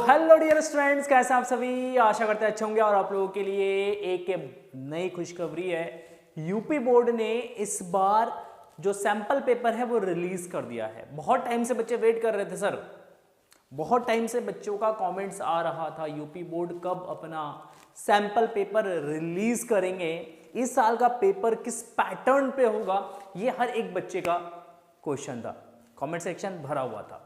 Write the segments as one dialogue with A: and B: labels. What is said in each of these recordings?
A: Hello dear students, कैसे आप सभी? आशा करते हैं अच्छे होंगे। और आप लोगों के लिए एक नई खुशखबरी है। यूपी बोर्ड ने इस बार जो सैंपल पेपर है वो रिलीज कर दिया है। बहुत टाइम से बच्चे वेट कर रहे थे सर, बहुत टाइम से बच्चों का कमेंट्स आ रहा था यूपी बोर्ड कब अपना सैंपल पेपर रिलीज करेंगे, इस साल का पेपर किस पैटर्न पे होगा, ये हर एक बच्चे का क्वेश्चन था। कमेंट सेक्शन भरा हुआ था।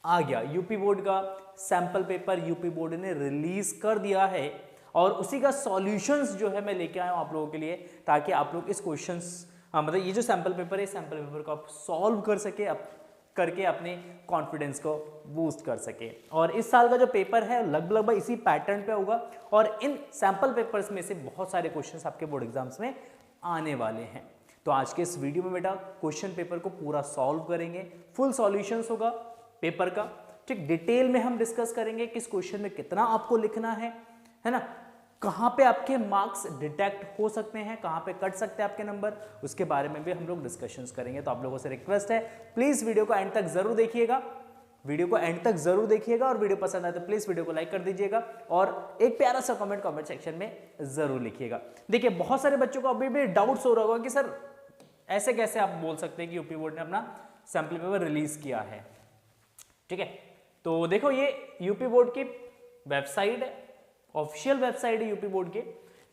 A: आ गया यूपी बोर्ड का सैंपल पेपर, यूपी बोर्ड ने रिलीज कर दिया है और उसी का सॉल्यूशंस जो है मैं लेके आया हूं आप लोगों के लिए, ताकि आप लोग इस क्वेश्चंस मतलब ये जो सैंपल पेपर है, सैंपल पेपर को आप सॉल्व कर सके, करके अपने कॉन्फिडेंस को बूस्ट कर सके। और इस साल का जो पेपर है लगभग इसी पैटर्न पे होगा और इन सैंपल पेपर्स में से बहुत सारे क्वेश्चंस आपके बोर्ड एग्जाम्स में आने वाले हैं। तो आज के इस वीडियो में बेटा क्वेश्चन पेपर को पूरा सॉल्व करेंगे, फुल सॉल्यूशंस होगा पेपर का, ठीक। डिटेल में हम डिस्कस करेंगे किस क्वेश्चन में कितना आपको लिखना है ना, कहां पे आपके मार्क्स डिटेक्ट हो सकते हैं, कहां पे कट सकते हैं आपके नंबर, उसके बारे में भी हम लोग डिस्कशंस करेंगे। तो आप लोगों से रिक्वेस्ट है, प्लीज वीडियो को एंड तक जरूर देखिएगा, वीडियो को एंड तक जरूर देखिएगा। और वीडियो पसंद आए तो प्लीज वीडियो को लाइक कर दीजिएगा और एक प्यारा सा कमेंट सेक्शन में जरूर लिखिएगा। देखिए बहुत सारे बच्चों को अभी भी डाउट्स हो रहा होगा कि सर ऐसे कैसे आप बोल सकते हैं कि यूपी बोर्ड ने अपना सैंपल पेपर रिलीज किया है, ठीक है। तो देखो ये यूपी बोर्ड की वेबसाइट है, ऑफिशियल वेबसाइट है यूपी बोर्ड के,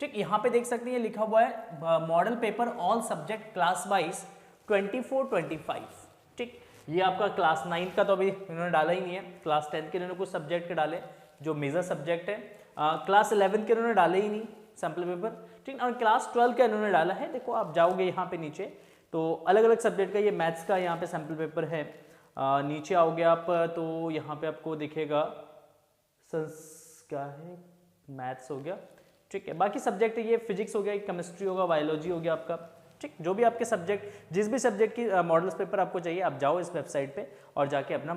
A: ठीक। यहाँ पे देख सकते हैं लिखा हुआ है model paper all subject class wise 24-25, ठीक। ये आपका क्लास 9 का तो अभी इन्होंने डाला ही नहीं है, क्लास 10 के इन्होंने कुछ सब्जेक्ट के डाले जो मेजर सब्जेक्ट है, क्लास 11 के इन्होंने डाले ही नहीं सैंपल पेपर, ठीक। और क्लास 12 का इन्होंने डाला है। देखो आप जाओगे यहाँ पे नीचे तो अलग अलग सब्जेक्ट का, ये मैथ्स का यहाँ पे सैंपल पेपर है। नीचे आओगे आप तो यहाँ पे आपको दिखेगा क्या है, मैथ्स हो गया, ठीक है। बाकी सब्जेक्ट ये फिजिक्स हो गया, केमिस्ट्री होगा, बायोलॉजी हो गया आपका, ठीक। जो भी आपके सब्जेक्ट, जिस भी सब्जेक्ट की मॉडल्स पेपर आपको चाहिए, आप जाओ इस वेबसाइट पे और जाके अपना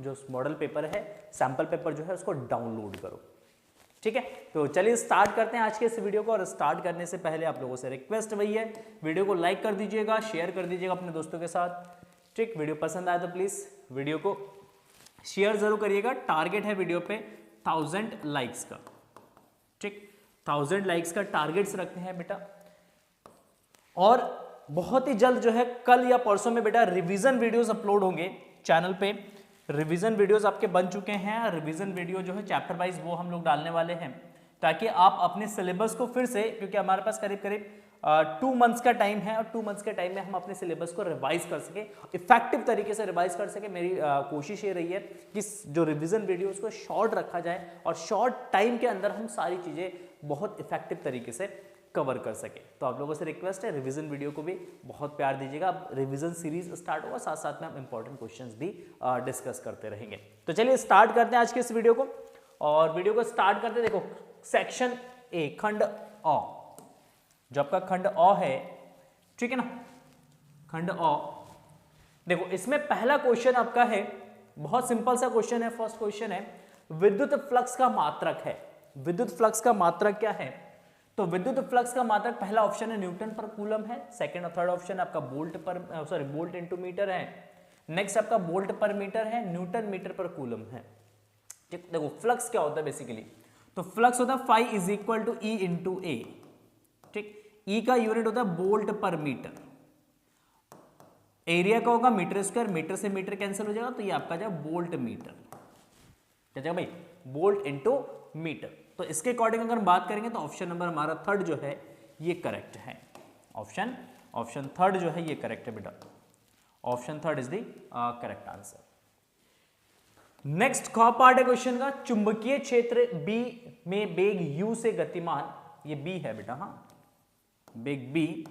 A: जो मॉडल पेपर है, सैंपल पेपर जो है उसको डाउनलोड करो, ठीक है। तो चलिए स्टार्ट करते हैं आज के इस वीडियो को। और स्टार्ट करने से पहले आप लोगों से रिक्वेस्ट वही है, वीडियो को लाइक कर दीजिएगा, शेयर कर दीजिएगा अपने दोस्तों के साथ, ठीक। वीडियो पसंद आए तो प्लीज वीडियो को शेयर जरूर करिएगा। टारगेट है वीडियो पे 1000 लाइक्स का, ठीक। 1000 लाइक्स का टारगेट्स रखते हैं बेटा। और बहुत ही जल्द जो है कल या परसों में बेटा रिवीजन वीडियोस अपलोड होंगे चैनल पे। रिवीजन वीडियोस आपके बन चुके हैं, रिवीजन वीडियो जो है चैप्टर वाइज वो हम लोग डालने वाले हैं, ताकि आप अपने सिलेबस को फिर से, क्योंकि हमारे पास करीब करीब 2 मंथ्स का टाइम है और 2 मंथ्स के टाइम में हम अपने सिलेबस को रिवाइज कर सके, इफेक्टिव तरीके से रिवाइज कर सके। मेरी कोशिश ये रही है कि जो रिवीजन वीडियो उसको शॉर्ट रखा जाए और शॉर्ट टाइम के अंदर हम सारी चीज़ें बहुत इफेक्टिव तरीके से कवर कर सके। तो आप लोगों से रिक्वेस्ट है रिवीजन वीडियो को भी बहुत प्यार दीजिएगा। अब रिवीजन सीरीज स्टार्ट होगा, साथ साथ में हम इंपॉर्टेंट क्वेश्चंस भी डिस्कस करते रहेंगे। तो चलिए स्टार्ट करते हैं आज के इस वीडियो को। और वीडियो को स्टार्ट करते देखो सेक्शन ए, खंड अ, जो आपका खंड अ है, ठीक है ना, खंड अ। देखो इसमें पहला क्वेश्चन आपका है, बहुत सिंपल सा क्वेश्चन है। फर्स्ट क्वेश्चन है विद्युत फ्लक्स का मात्रक है। विद्युत फ्लक्स का मात्रक क्या है? तो विद्युत फ्लक्स का मात्रक पहला ऑप्शन है न्यूटन पर कूलम है, सेकंड और थर्ड ऑप्शन आपका वोल्ट इनटू मीटर है, नेक्स्ट आपका वोल्ट पर मीटर है, न्यूटन मीटर पर कूलम है, ठीक। देखो फ्लक्स क्या होता है बेसिकली, तो फ्लक्स होता है phi is equal to E into A, ठीक। ई का यूनिट होता है वोल्ट पर मीटर, एरिया का होगा मीटर स्क्वायर, मीटर से मीटर कैंसिल हो जाएगा तो ये आपका जाएगा वोल्ट मीटर, क्या जाएगा भाई, वोल्ट इनटू मीटर। तो इसके अकॉर्डिंग अगर बात करेंगे तो ऑप्शन नंबर हमारा थर्ड जो है ये करेक्ट है। ऑप्शन थर्ड जो है ये करेक्ट है बेटा, option third is the correct answer. Next ख पार्ट है क्वेश्चन का, चुंबकीय क्षेत्र बी में बेग यू से गतिमान, ये बी है बेटा, हाँ बेग बी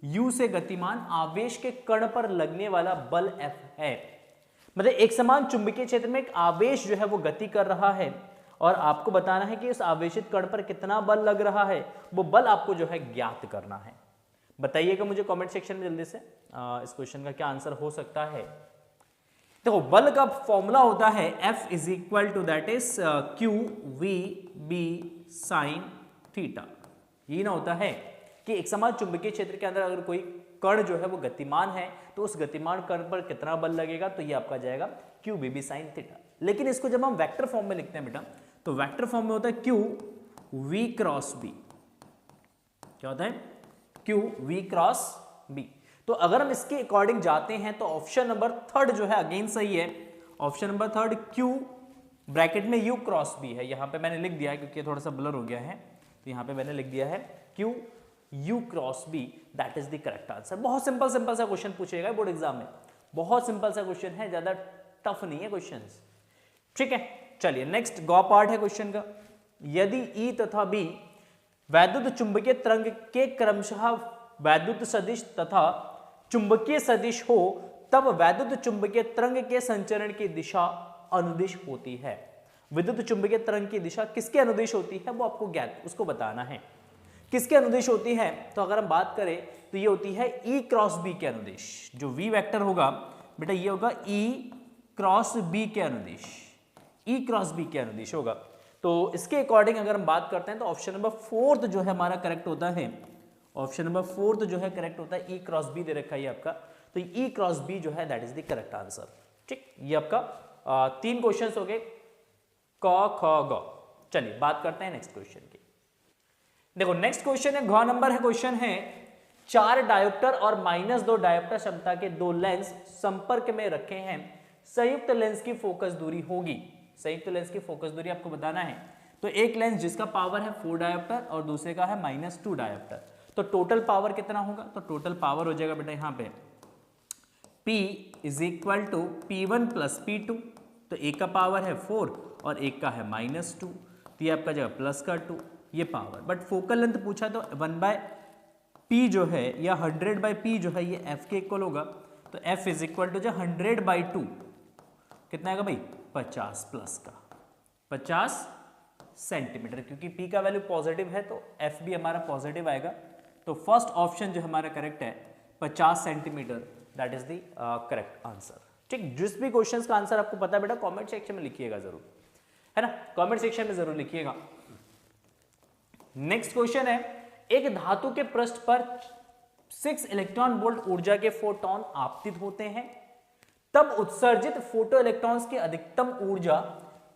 A: यू से गतिमान आवेश के कण पर लगने वाला बल एफ है। मतलब एक समान चुंबकीय क्षेत्र में एक आवेश जो है वो गति कर रहा है और आपको बताना है कि उस आवेशित कण पर कितना बल लग रहा है, वो बल आपको जो है ज्ञात करना है। बताइएगा मुझे कमेंट सेक्शन में जल्दी से इस क्वेश्चन का क्या आंसर हो सकता है। देखो बल का फॉर्मूला होता है F is equal to that is q v B sine theta. ये ना होता है कि एक समान चुंबकीय क्षेत्र के अंदर अगर कोई कण जो है वो गतिमान है तो उस गतिमान कण पर कितना बल लगेगा, तो ये आपका जाएगा q B B sine theta. लेकिन इसको जब हम वेक्टर फॉर्म में लिखते हैं बेटा, तो वेक्टर फॉर्म में होता है क्यू वी क्रॉस बी। क्या होता है? Q v cross B. तो अगर हम इसके अकॉर्डिंग जाते हैं तो ऑप्शन नंबर थर्ड जो है अगेन सही है। Option number third Q bracket में यू क्रॉस बी है। यहां पे मैंने लिख दिया है क्योंकि थोड़ा सा ब्लर हो गया है, तो यहां पे मैंने लिख दिया है q u cross B, that is the correct answer. बहुत सिंपल सिंपल सा क्वेश्चन पूछेगा बोर्ड एग्जाम में, बहुत सिंपल सा क्वेश्चन है, ज्यादा टफ नहीं है क्वेश्चन। ठीक है, चलिए नेक्स्ट गौ पार्ट है क्वेश्चन का। यदि ई तथा बी वैद्युत चुंबकीय तरंग के क्रमशः वैद्युत सदिश तथा चुंबकीय सदिश हो, तब वैद्युत चुंबकीय तरंग के संचरण की दिशा अनुदिश होती है। विद्युत चुंबकीय तरंग की दिशा किसके अनुदिश होती है वो आपको ज्ञात, उसको बताना है किसके अनुदिश होती है। तो अगर हम बात करें तो ये होती है ई क्रॉस बी के अनुदिश। जो वी वेक्टर होगा बेटा ये होगा ई क्रॉस बी के अनुदिश, ई क्रॉस बी के अनुदिश होगा। तो इसके अकॉर्डिंग अगर हम बात करते हैं तो ऑप्शन नंबर फोर्थ जो है हमारा करेक्ट होता है। ऑप्शन नंबर फोर्थ जो है करेक्ट होता है, ई क्रॉस बी दे रखा है आपका, तो ई क्रॉस बी जो है that is the correct answer. ठीक, ये आपका 3 क्वेश्चंस हो गए क ख ग। चलिए बात करते हैं नेक्स्ट क्वेश्चन की। देखो नेक्स्ट क्वेश्चन है घ नंबर है क्वेश्चन है 4 डायोप्टर और -2 डायोप्टर क्षमता के 2 लेंस संपर्क में रखे हैं, संयुक्त लेंस की फोकस दूरी होगी। संयुक्त लेंस की फोकस दूरी आपको बताना है। तो एक लेंस जिसका पावर है 4 डायोप्टर और दूसरे का है -2 डायोप्टर, तो टोटल पावर कितना होगा? तो टोटल पावर हो जाएगा बेटा यहाँ पे P = P1 + P2। तो एक का पावर है 4 और एक का है -2, तो ये आपका जगह प्लस का 2 ये पावर। बट फोकल लेंथ पूछा तो 1/P जो है या 100/P जो है ये F के इक्वल होगा। तो F = जो 100/2 कितना आएगा भाई? 50 प्लस का 50 सेंटीमीटर, क्योंकि P का वैल्यू पॉजिटिव है तो F भी हमारा पॉजिटिव आएगा। तो फर्स्ट ऑप्शन जो हमारा करेक्ट है 50 centimetre, that is the correct answer. ठीक, जिस भी क्वेश्चंस का आंसर आपको पता है बेटा कमेंट सेक्शन में लिखिएगा जरूर, है ना, कमेंट सेक्शन में जरूर लिखिएगा। नेक्स्ट क्वेश्चन है एक धातु के पृष्ठ पर 6 इलेक्ट्रॉन वोल्ट ऊर्जा के फोटोन आपतित होते हैं, तब उत्सर्जित फोटो इलेक्ट्रॉन्स की अधिकतम ऊर्जा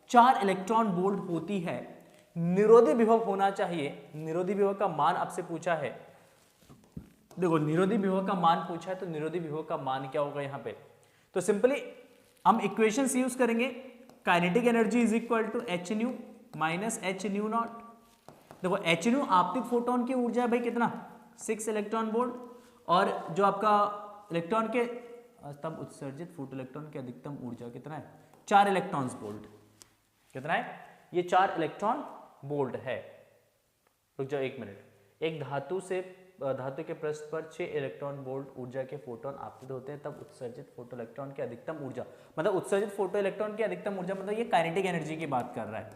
A: 4 इलेक्ट्रॉन वोल्ट होती है। निरोधी विभव होना चाहिए। निरोधी विभव का मान आपसे पूछा है। देखो निरोधी विभव का मान पूछा है तो निरोधी विभव का मान क्या होगा यहाँ पे? तो सिंपली हम इक्वेशंस यूज करेंगे। Kinetic energy is equal to h nu minus h nu naught. देखो h न्यू आपतित फोटोन की ऊर्जा है भाई कितना? 6 इलेक्ट्रॉन वोल्ट, और जो आपका इलेक्ट्रॉन के तब उत्सर्जित फोटो इलेक्ट्रॉन की अधिकतम ऊर्जा कितना है? 4 इलेक्ट्रॉन वोल्ट। कितना है? ये 4 इलेक्ट्रॉन वोल्ट है। रुक जाओ 1 मिनट। एक धातु के पृष्ठ पर 6 इलेक्ट्रॉन वोल्ट ऊर्जा के फोटोन आपतित होते हैं, तब उत्सर्जित फोटो इलेक्ट्रॉन की अधिकतम ऊर्जा, मतलब उत्सर्जित फोटो इलेक्ट्रॉन की अधिकतम ऊर्जा मतलब ये काइनेटिक एनर्जी की बात कर रहा है।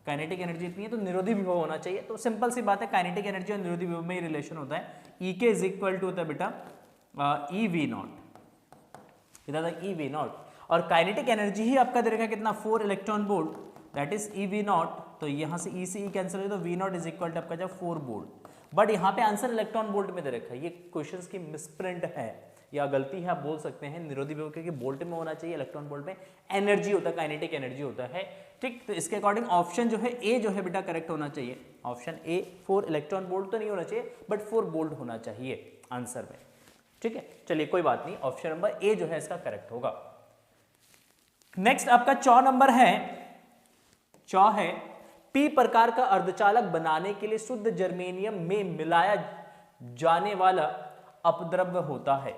A: काइनेटिक एनर्जी इतनी है तो निरोधी विभव होना चाहिए। तो सिंपल सी बात है, काइनेटिक एनर्जी और निरोधी विभव में ही रिलेशन होता है। ई के इज इक्वल टू होता है बेटा ई वी नॉट, इधर ई वी नॉट, और काइनेटिक एनर्जी ही आपका दे रखा है कितना? 4 electron volt, that is E V naught. तो यहाँ से ई से ई कैंसिल हो तो V naught is equal to आपका जब 4 वोल्ट। बट यहाँ पे आंसर इलेक्ट्रॉन वोल्ट में दे रखा है। ये क्वेश्चंस की मिसप्रिंट है या गलती है आप बोल सकते हैं। निरोधी विभव क्योंकि वोल्ट में होना चाहिए, इलेक्ट्रॉन वोल्ट में एनर्जी होता है, काइनेटिक एनर्जी होता है। ठीक, तो इसके अकॉर्डिंग ऑप्शन जो है ए जो है बेटा करेक्ट होना चाहिए। ऑप्शन ए 4 इलेक्ट्रॉन वोल्ट तो नहीं होना चाहिए बट 4 वोल्ट होना चाहिए आंसर में। ठीक है, चलिए कोई बात नहीं, ऑप्शन नंबर ए जो है इसका करेक्ट होगा। नेक्स्ट आपका 4 नंबर है, 4 है पी प्रकार का अर्धचालक बनाने के लिए शुद्ध जर्मेनियम में मिलाया जाने वाला अपद्रव्य होता है।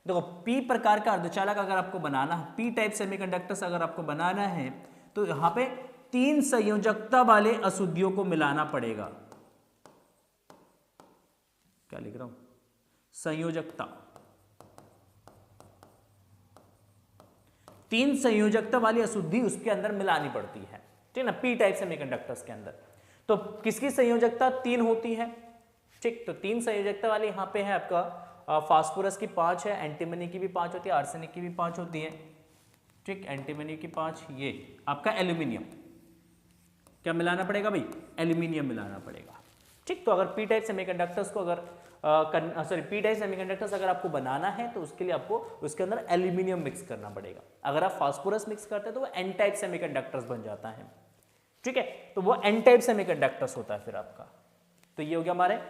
A: देखो पी प्रकार का अर्धचालक अगर आपको बनाना है, पी टाइप सेमीकंडक्टर्स अगर आपको बनाना है तो यहां पे 3 संयोजकता वाले अशुद्धियों को मिलाना पड़ेगा। क्या लिख रहा हूं? संयोजकता, 3 संयोजकता वाली अशुद्धि उसके अंदर मिलानी पड़ती है। ठीक ना, पी टाइप सेमीकंडक्टर्स के अंदर। तो किसकी संयोजकता 3 होती है? ठीक, तो 3 संयोजकता वाली यहाँ पे है आपका फास्फोरस की 5 है, एंटीमनी की भी 5 होती है, आर्सेनिक की भी 5 होती है। ठीक, एंटीमनी की 5, ये आपका एल्यूमिनियम। क्या मिलाना पड़ेगा भाई? एल्यूमिनियम मिलाना पड़ेगा। ठीक, तो अगर पी टाइप सेमीकंडक्टर्स को अगर पी टाइप सेमीकंडक्टर्स अगर आपको बनाना है तो उसके लिए आपको उसके अंदर एल्यूमिनियम मिक्स करना पड़ेगा। अगर आप फास्फोरस मिक्स करते हैं तो वो एन टाइप सेमीकंडक्टर्स बन जाता है। ठीक है, तो वो एन टाइप सेमीकंडक्टर्स होता है फिर आपका। तो ये हो गया हमारे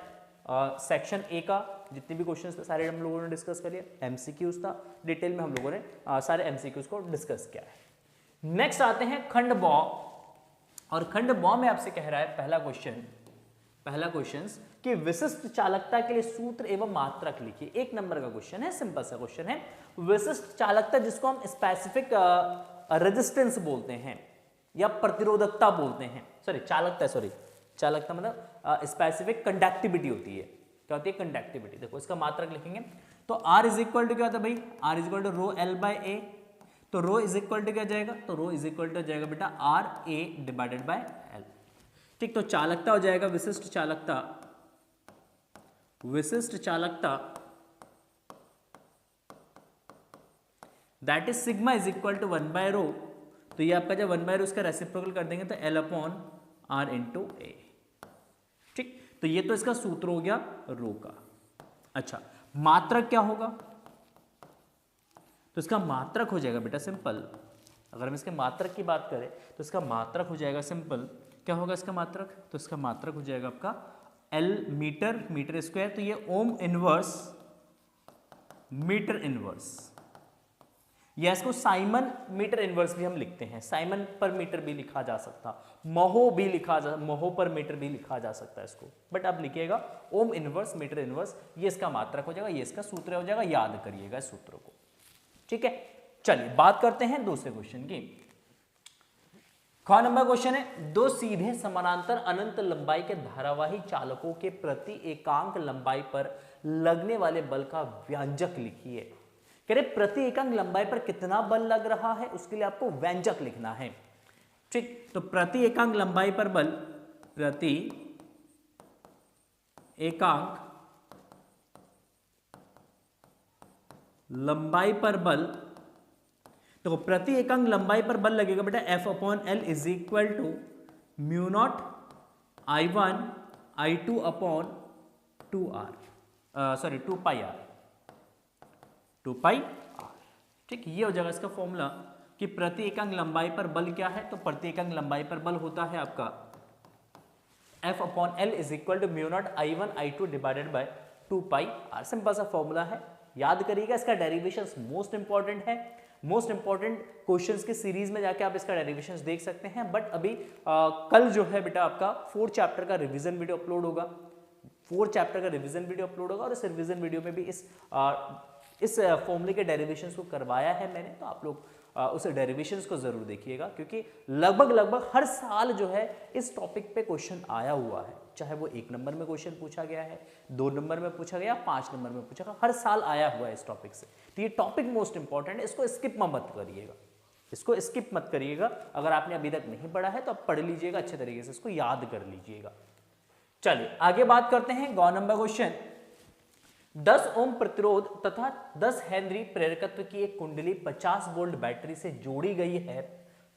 A: सेक्शन ए का जितने भी क्वेश्चंस थे सारे हम लोगों ने डिस्कस कर लिया। एमसीक्यूज था, डिटेल में हम लोगों ने सारे एमसीक्यूज को डिस्कस किया है। नेक्स्ट आते हैं खंड बॉ, और खंड बॉ में आपसे कह रहा है पहला क्वेश्चन कि विशिष्ट चालकता के लिए सूत्र एवं मात्रक लिखिए। 1 नंबर का क्वेश्चन है, सिंपल सा क्वेश्चन है। विशिष्ट चालकता जिसको हम स्पेसिफिक रेजिस्टेंस बोलते हैं या प्रतिरोधकता बोलते हैं, चालकता मतलब स्पेसिफिक कंडक्टिविटी होती है। क्या होती है? कंडक्टिविटी। देखो इसका मात्रक लिखेंगे तो R इज इक्वल टू क्या होता है भाई? R is equal to rho L by A। तो रो इज इक्वल टू क्या जाएगा? तो रो इज इक्वल टू जाएगा बेटा RA डिवाइडेड बाय L। ठीक, तो चालकता हो जाएगा विशिष्ट चालकता that is sigma is equal to 1 by rho. तो ये आपका जब 1 बाय रो इसका रेसिप्रोकल कर देंगे तो L upon R into A। ठीक, तो ये तो इसका सूत्र हो गया रो का। अच्छा, मात्रक क्या होगा? तो इसका मात्रक हो जाएगा बेटा सिंपल, अगर हम इसके मात्रक की बात करें तो इसका मात्रक हो जाएगा सिंपल, क्या होगा इसका मात्रक? तो इसका मात्रक हो जाएगा आपका L मीटर स्क्वायर, तो ये ओम इनवर्स मीटर इनवर्स, या इसको साइमन मीटर इनवर्स भी हम लिखते हैं। साइमन पर मीटर भी लिखा जा सकता, महो पर मीटर भी लिखा जा सकता है इसको, बट आप लिखिएगा ओम इनवर्स मीटर इनवर्स, ये इसका मात्रक हो जाएगा, ये इसका सूत्र हो जाएगा, याद करिएगा इस सूत्र को। ठीक है, चलिए बात करते हैं दूसरे क्वेश्चन की। ख नंबर क्वेश्चन है, 2 सीधे समानांतर अनंत लंबाई के धारावाही चालकों के प्रति एकांक लंबाई पर लगने वाले बल का व्यंजक लिखिए। कह रहे प्रति एकांक लंबाई पर कितना बल लग रहा है, उसके लिए आपको व्यंजक लिखना है। ठीक, तो प्रति एकांक लंबाई पर बल, प्रति एकांक लंबाई पर बल, तो प्रति एकांक लंबाई पर बल लगेगा बेटा F upon L is equal to mu naught I1 I2 upon 2 pi R। ठीक, ये हो जाएगा इसका फॉर्मूला कि प्रति एकांक लंबाई पर बल क्या है? तो प्रति एकांक लंबाई पर बल होता है आपका F upon L is equal to mu naught I1 I2 divided by 2 pi R। Simple सा फॉर्मूला है, याद करिएगा। इसका डेरिवेशंस मोस्ट इंपॉर्टेंट है, मोस्ट इंपॉर्टेंट क्वेश्चंस के सीरीज में जाके आप इसका डेरिवेशंस देख सकते हैं। बट अभी कल जो है बेटा आपका 4 चैप्टर का रिवीजन वीडियो अपलोड होगा, 4 चैप्टर का रिवीजन वीडियो अपलोड होगा, और इस रिवीजन वीडियो में भी इस फॉर्मूले के डेरिवेशंस को करवाया है मैंने, तो आप लोग उस डेरिवेशंस को जरूर देखिएगा, क्योंकि लगभग हर साल जो है इस टॉपिक पे क्वेश्चन आया हुआ है, चाहे वो 1 नंबर में क्वेश्चन पूछा गया है, 2 नंबर में पूछा गया, 5 नंबर में पूछा गया, हर साल आया हुआ है इस टॉपिक से। तो ये टॉपिक मोस्ट इंपॉर्टेंट है, इसको स्किप मत करिएगा। अगर आपने अभी तक नहीं पढ़ा है तो आप पढ़ लीजिएगा अच्छे तरीके से, इसको याद कर लीजिएगा। चलिए आगे बात करते हैं। गौ नंबर क्वेश्चन, 10 ओम प्रतिरोध तथा 10 हेनरी प्रेरकत्व की एक कुंडली 50 वोल्ट बैटरी से जोड़ी गई है।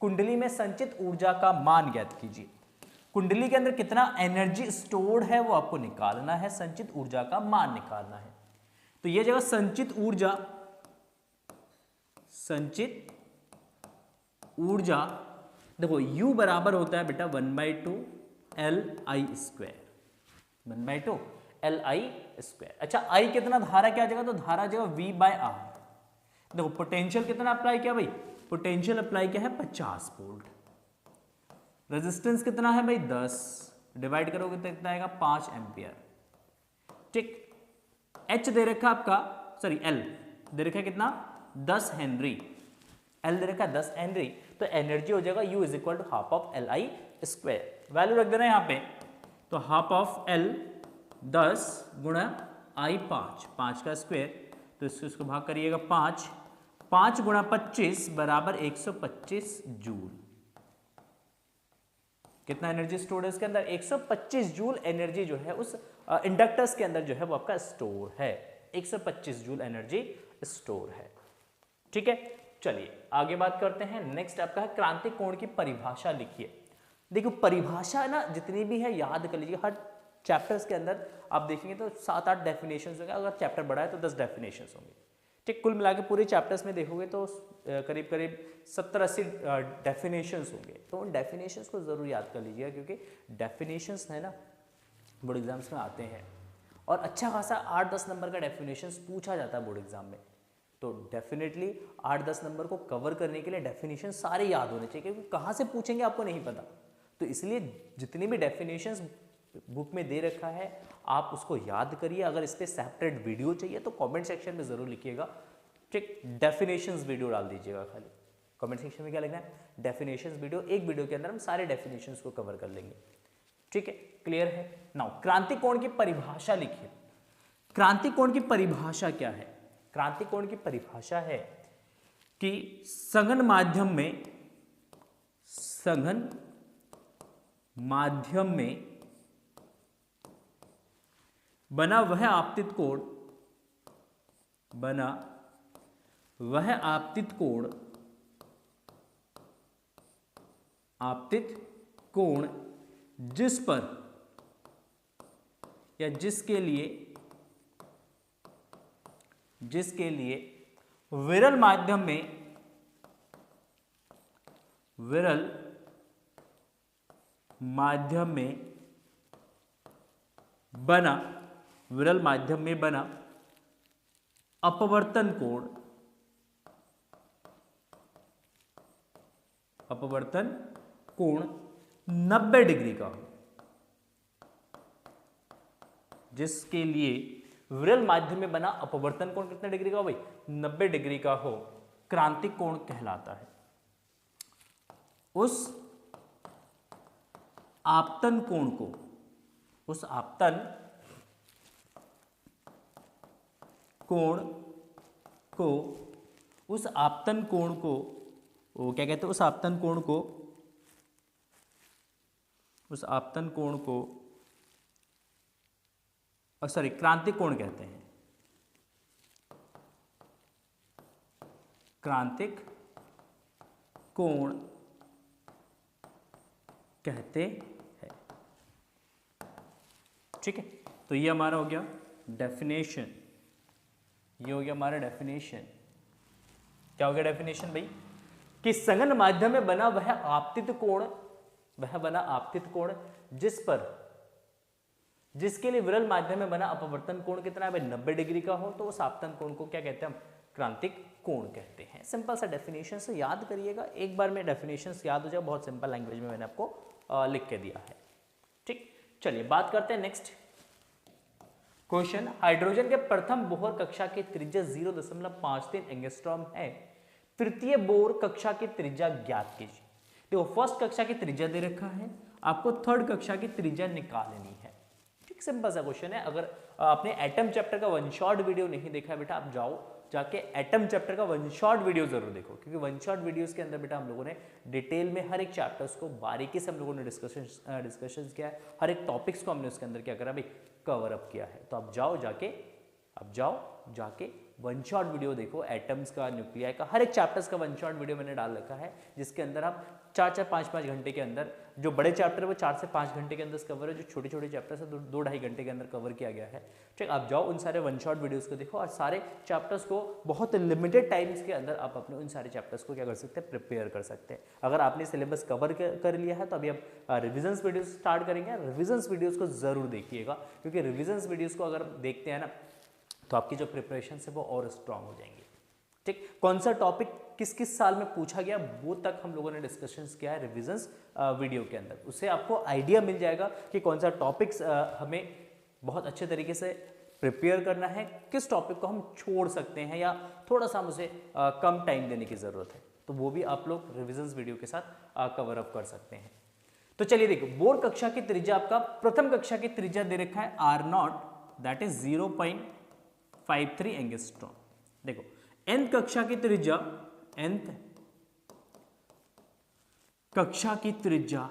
A: कुंडली में संचित ऊर्जा का मान ज्ञात कीजिए। कुंडली के अंदर कितना एनर्जी स्टोर्ड है वो आपको निकालना है, संचित ऊर्जा का मान निकालना है। तो ये जगह संचित ऊर्जा देखो U बराबर होता है बेटा 1/2 LI स्क्वायर, 1/2 LI स्क्वायर। अच्छा, I कितना, धारा क्या आ जाएगा? तो धारा जो V/R। देखो पोटेंशियल कितना अप्लाई किया भाई? पोटेंशियल अप्लाई किया है 50 वोल्ट। रेजिस्टेंस कितना है भाई? 10, डिवाइड करोगे तो कितना आएगा? 5 एम्पियर। ठीक, H दे रखा आपका, L दे रखा कितना? 10 हेनरी। L दे रखा 10 हेनरी, तो एनर्जी हो जाएगा U is equal to half of LI square. Value रख देना यहाँ पे, तो हाफ ऑफ L 10 गुणा I 5 का स्क्वायर, तो इसको भाग करिएगा 5 गुणा 25 बराबर 125 जूल। कितना एनर्जी स्टोर है इसके अंदर? 125 जूल एनर्जी जो है उस इंडक्टर्स के अंदर जो है वो आपका स्टोर है, 125 जूल एनर्जी स्टोर है। ठीक है, चलिए आगे बात करते हैं। नेक्स्ट आपका है क्रांतिक कोण की परिभाषा लिखिए। देखो परिभाषा ना जितनी भी है याद कर लीजिए, चैप्टर्स के अंदर आप देखेंगे तो 7-8 डेफिनेशंस होंगे, अगर चैप्टर बड़ा है तो 10 डेफिनेशंस होंगे। ठीक, कुल मिला के पूरे चैप्टर्स में देखोगे तो करीब करीब 70-80 डेफिनेशंस होंगे। तो उन डेफिनेशंस को जरूर याद कर लीजिएगा, क्योंकि डेफिनेशंस है ना बोर्ड एग्जाम्स में आते हैं और अच्छा खासा 8-10 नंबर का डेफिनेशंस पूछा जाता है बोर्ड एग्जाम में। तो डेफिनेटली 8-10 नंबर को कवर करने के लिए डेफिनेशन सारे याद होने चाहिए, क्योंकि कहाँ से पूछेंगे आपको नहीं पता। तो इसलिए जितनी भी डेफिनेशंस बुक में दे रखा है आप उसको याद करिए। अगर इस पर सेपरेट वीडियो चाहिए तो कमेंट सेक्शन में ज़रूर लिखिएगा। ठीक, डेफिनेशंस वीडियो डाल दीजिएगा, खाली कमेंट सेक्शन में क्या लिखना है, डेफिनेशंस वीडियो। एक वीडियो के अंदर हम सारे डेफिनेशंस को कवर कर लेंगे। ठीक है, क्लियर है। नाउ क्रांति कोण की परिभाषा लिखिए। क्रांति कोण की परिभाषा क्या है? क्रांति कोण की परिभाषा है कि सघन माध्यम में बना वह आपतित कोण जिस पर या जिसके लिए विरल माध्यम में बना अपवर्तन कोण 90 डिग्री का हो। जिसके लिए विरल माध्यम में बना अपवर्तन कोण कितने डिग्री का हो भाई? 90 डिग्री का हो, क्रांतिक कोण कहलाता है। उस आपतन कोण को वो क्या कहते हैं? उस आपतन कोण को सॉरी क्रांतिक कोण कहते हैं। क्रांतिक कोण कहते हैं। ठीक है, तो ये हमारा हो गया डेफिनेशन। ये हो गया हमारा डेफिनेशन। क्या हो गया डेफिनेशन भाई? कि सघन माध्यम में बना वह आपतित कोण जिसके लिए विरल माध्यम में बना अपवर्तन कोण कितना है भाई? 90 डिग्री का हो, तो उस आपतन कोण को क्या कहते हैं? हम क्रांतिक कोण कहते हैं। सिंपल सा डेफिनेशन से याद करिएगा, एक बार में डेफिनेशन याद हो जाए, बहुत सिंपल लैंग्वेज में मैंने आपको लिख के दिया है। ठीक, चलिए बात करते हैं नेक्स्ट क्वेश्चन। हाइड्रोजन के प्रथम बोहर कक्षा की त्रिज्या 0.53 एंगस्ट्रॉम है, तृतीय बोहर कक्षा की त्रिज्या ज्ञात कीजिए। देखो फर्स्ट कक्षा की त्रिज्या दे रखा है, आपको थर्ड कक्षा की त्रिज्या निकालनी है। ठीक, सिंपल सा क्वेश्चन है। अगर आपने एटम चैप्टर का वन शॉट वीडियो नहीं देखा बेटा, आप जाके एटम चैप्टर का वन शॉट वीडियो जरूर देखो, क्योंकि वन शॉट वीडियोस के अंदर बेटा हम लोगों ने डिटेल में हर एक चैप्टर्स को बारीकी से हम लोगों ने डिस्कशन किया है। हर एक टॉपिक्स को हमने उसके अंदर क्या करा भाई? कवर अप किया है। तो आप जाओ जाके वन शॉट वीडियो देखो, एटम्स का, न्यूक्लियाई का, हर एक चैप्टर्स का वन शॉट वीडियो मैंने डाल रखा है, जिसके अंदर हम 4-5 घंटे के अंदर, जो बड़े चैप्टर है वो 4 से 5 घंटे के अंदर कवर है, जो छोटे छोटे चैप्टर्स है 2-2.5 घंटे के अंदर कवर किया गया है। ठीक, आप जाओ उन सारे वन शॉट वीडियोस को देखो और सारे चैप्टर्स को बहुत लिमिटेड टाइम्स के अंदर आप अपने उन सारे चैप्टर्स को क्या कर सकते हैं? प्रिपेयर कर सकते हैं। अगर आपने सिलेबस कवर कर लिया है तो अभी आप रिविजन्स वीडियोस स्टार्ट करेंगे। रिविजन्स वीडियोस को जरूर देखिएगा, क्योंकि रिविजन्स वीडियोस को अगर देखते हैं ना तो आपकी जो प्रिपरेशन है वो और स्ट्रांग हो जाएंगे। ठीक, कौन सा टॉपिक किस किस साल में पूछा गया वो तक हम लोगों ने डिस्कशंस किया है रिविजन्स वीडियो के अंदर। उससे आपको आइडिया मिल जाएगा कि कौन सा टॉपिक्स हमें बहुत अच्छे तरीके से प्रिपेयर करना है, किस टॉपिक को हम छोड़ सकते हैं या थोड़ा सा मुझे कम टाइम देने की ज़रूरत है, तो वो भी आप लोग रिविजन्स वीडियो के साथ कवर अप कर सकते हैं। तो चलिए देखो, बोर्ड कक्षा की त्रिज्या आपका प्रथम कक्षा की त्रिज्या दे रखा है R0, दैट इज 0.53 एंगस्ट्रॉम। देखो nth कक्षा की त्रिज्या, nth कक्षा की त्रिज्या,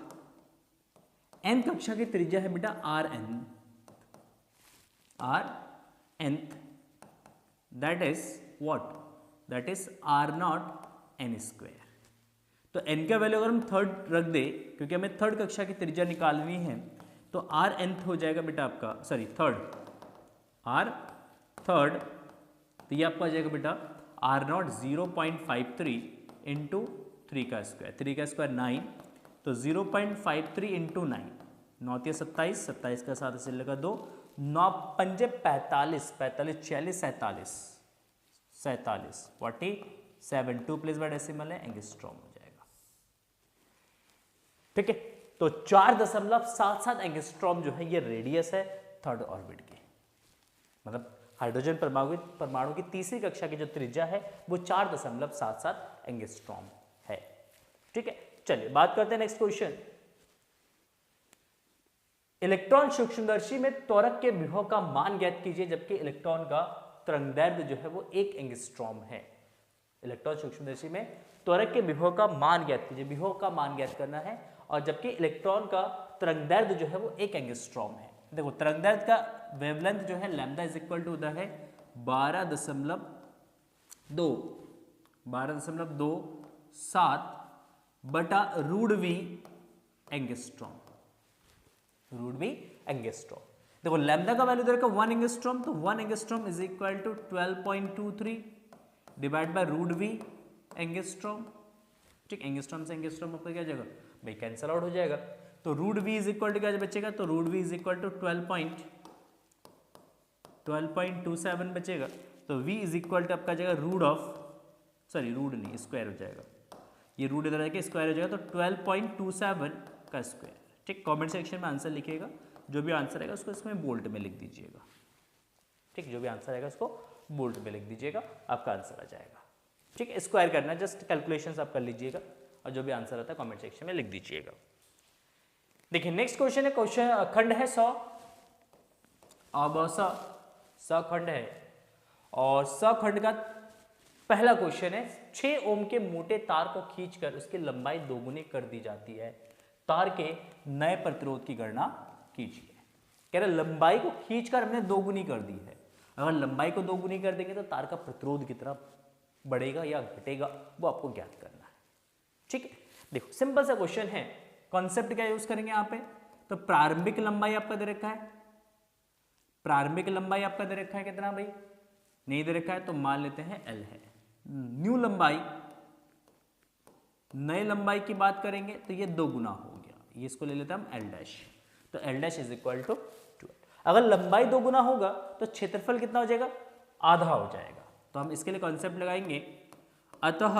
A: nth कक्षा की त्रिज्या है बेटा Rnth, that is what? That is R0 n square. तो n का वैल्यू अगर हम थर्ड रख दे, क्योंकि हमें थर्ड कक्षा की त्रिज्या निकालनी है, तो आर nth हो जाएगा बेटा आपका, सॉरी थर्ड, आर थर्ड, तो ये आपका हो जाएगा बेटा आर नॉट 0.53 इंटू 3 का स्क्वायर, 3 का स्क्वायर 9, तो 0.53 इंटू 9, 9 या 27, 27 का 7 से लगा 2, 9 पंजे 45, 45 46 47, 47 47, 2 प्लेस बाय डेसिमल है, एंगस्ट्रॉम हो जाएगा। ठीक है, तो 4.77 एंगस्ट्रॉम जो है ये रेडियस है थर्ड ऑर्बिट की, मतलब हाइड्रोजन परमाणु की तीसरी कक्षा की जो त्रिज्या है वो 4.77 एंगस्ट्रॉम है। ठीक है, चलिए बात करते हैं नेक्स्ट क्वेश्चन। इलेक्ट्रॉन सूक्ष्मदर्शी में त्वरक के विभव का मान ज्ञात कीजिए जबकि इलेक्ट्रॉन का तरंगदैर्घ्य जो है वो 1 एंगस्ट्रॉम है। इलेक्ट्रॉन सूक्ष्मदर्शी में त्वरक के विभव का मान ज्ञात कीजिए, विभव का मान ज्ञात करना है, और जबकि इलेक्ट्रॉन का तरंगदैर्घ्य जो है वो 1 एंगस्ट्रॉम है। देखो तरंगदैर्घ्य का वेवलेंथ जो है लैम्डा इज इक्वल टू होता है 12.27 बटा root V angstrom, root V angstrom. देखो लैम्डा का वैल्यू देगा 1 एंगस्ट्रॉम, तो 1 angstrom is equal to 12.23 divide by root V angstrom. ठीक, एंगस्ट्रॉम से एंगस्ट्रॉम आपका क्या जाएगा भाई, कैंसल आउट हो जाएगा, तो root V is equal to क्या बचेगा, तो root V is equal to 12.27 बचेगा, तो v इज इक्वल टू आपका जाएगा रूट ऑफ, सॉरी रूट नहीं स्क्वायर हो जाएगा, ये रूट इधर आके स्क्वायर हो जाएगा, तो 12.27 का स्क्वायर। ठीक, कमेंट सेक्शन में आंसर लिखिएगा, जो भी आंसर आएगा उसको इसमें बोल्ट में लिख दीजिएगा। ठीक, जो भी आंसर आएगा उसको बोल्ट में लिख दीजिएगा, आपका आंसर आ जाएगा। ठीक है, स्क्वायर करना है, जस्ट कैलकुलेशंस आप कर लीजिएगा और जो भी आंसर आता है कमेंट सेक्शन में लिख दीजिएगा। देखिए नेक्स्ट क्वेश्चन है, क्वेश्चन खंड है 100, अब स खंड है, और स खंड का पहला क्वेश्चन है 6 ओम के मोटे तार को खींचकर उसकी लंबाई दोगुनी कर दी जाती है, तार के नए प्रतिरोध की गणना कीजिए। कह रहे लंबाई को खींचकर हमने दोगुनी कर दी है, अगर लंबाई को दोगुनी कर देंगे तो तार का प्रतिरोध कितना बढ़ेगा या घटेगा वो आपको ज्ञात करना है। ठीक है, देखो सिंपल सा क्वेश्चन है, कॉन्सेप्ट क्या यूज करेंगे यहाँ पे, तो प्रारंभिक लंबाई आपका दे रखा है, प्रारंभिक लंबाई आपका दे रखा है कितना भाई, नहीं दे रखा है तो मान लेते हैं L है। न्यू लंबाई, नई लंबाई की बात करेंगे तो ये 2 गुना हो गया, ये इसको ले लेते हैं हम L डैश, तो L dash is equal to 12। अगर लंबाई 2 गुना होगा तो क्षेत्रफल कितना हो जाएगा, आधा हो जाएगा, तो हम इसके लिए कॉन्सेप्ट लगाएंगे, अतः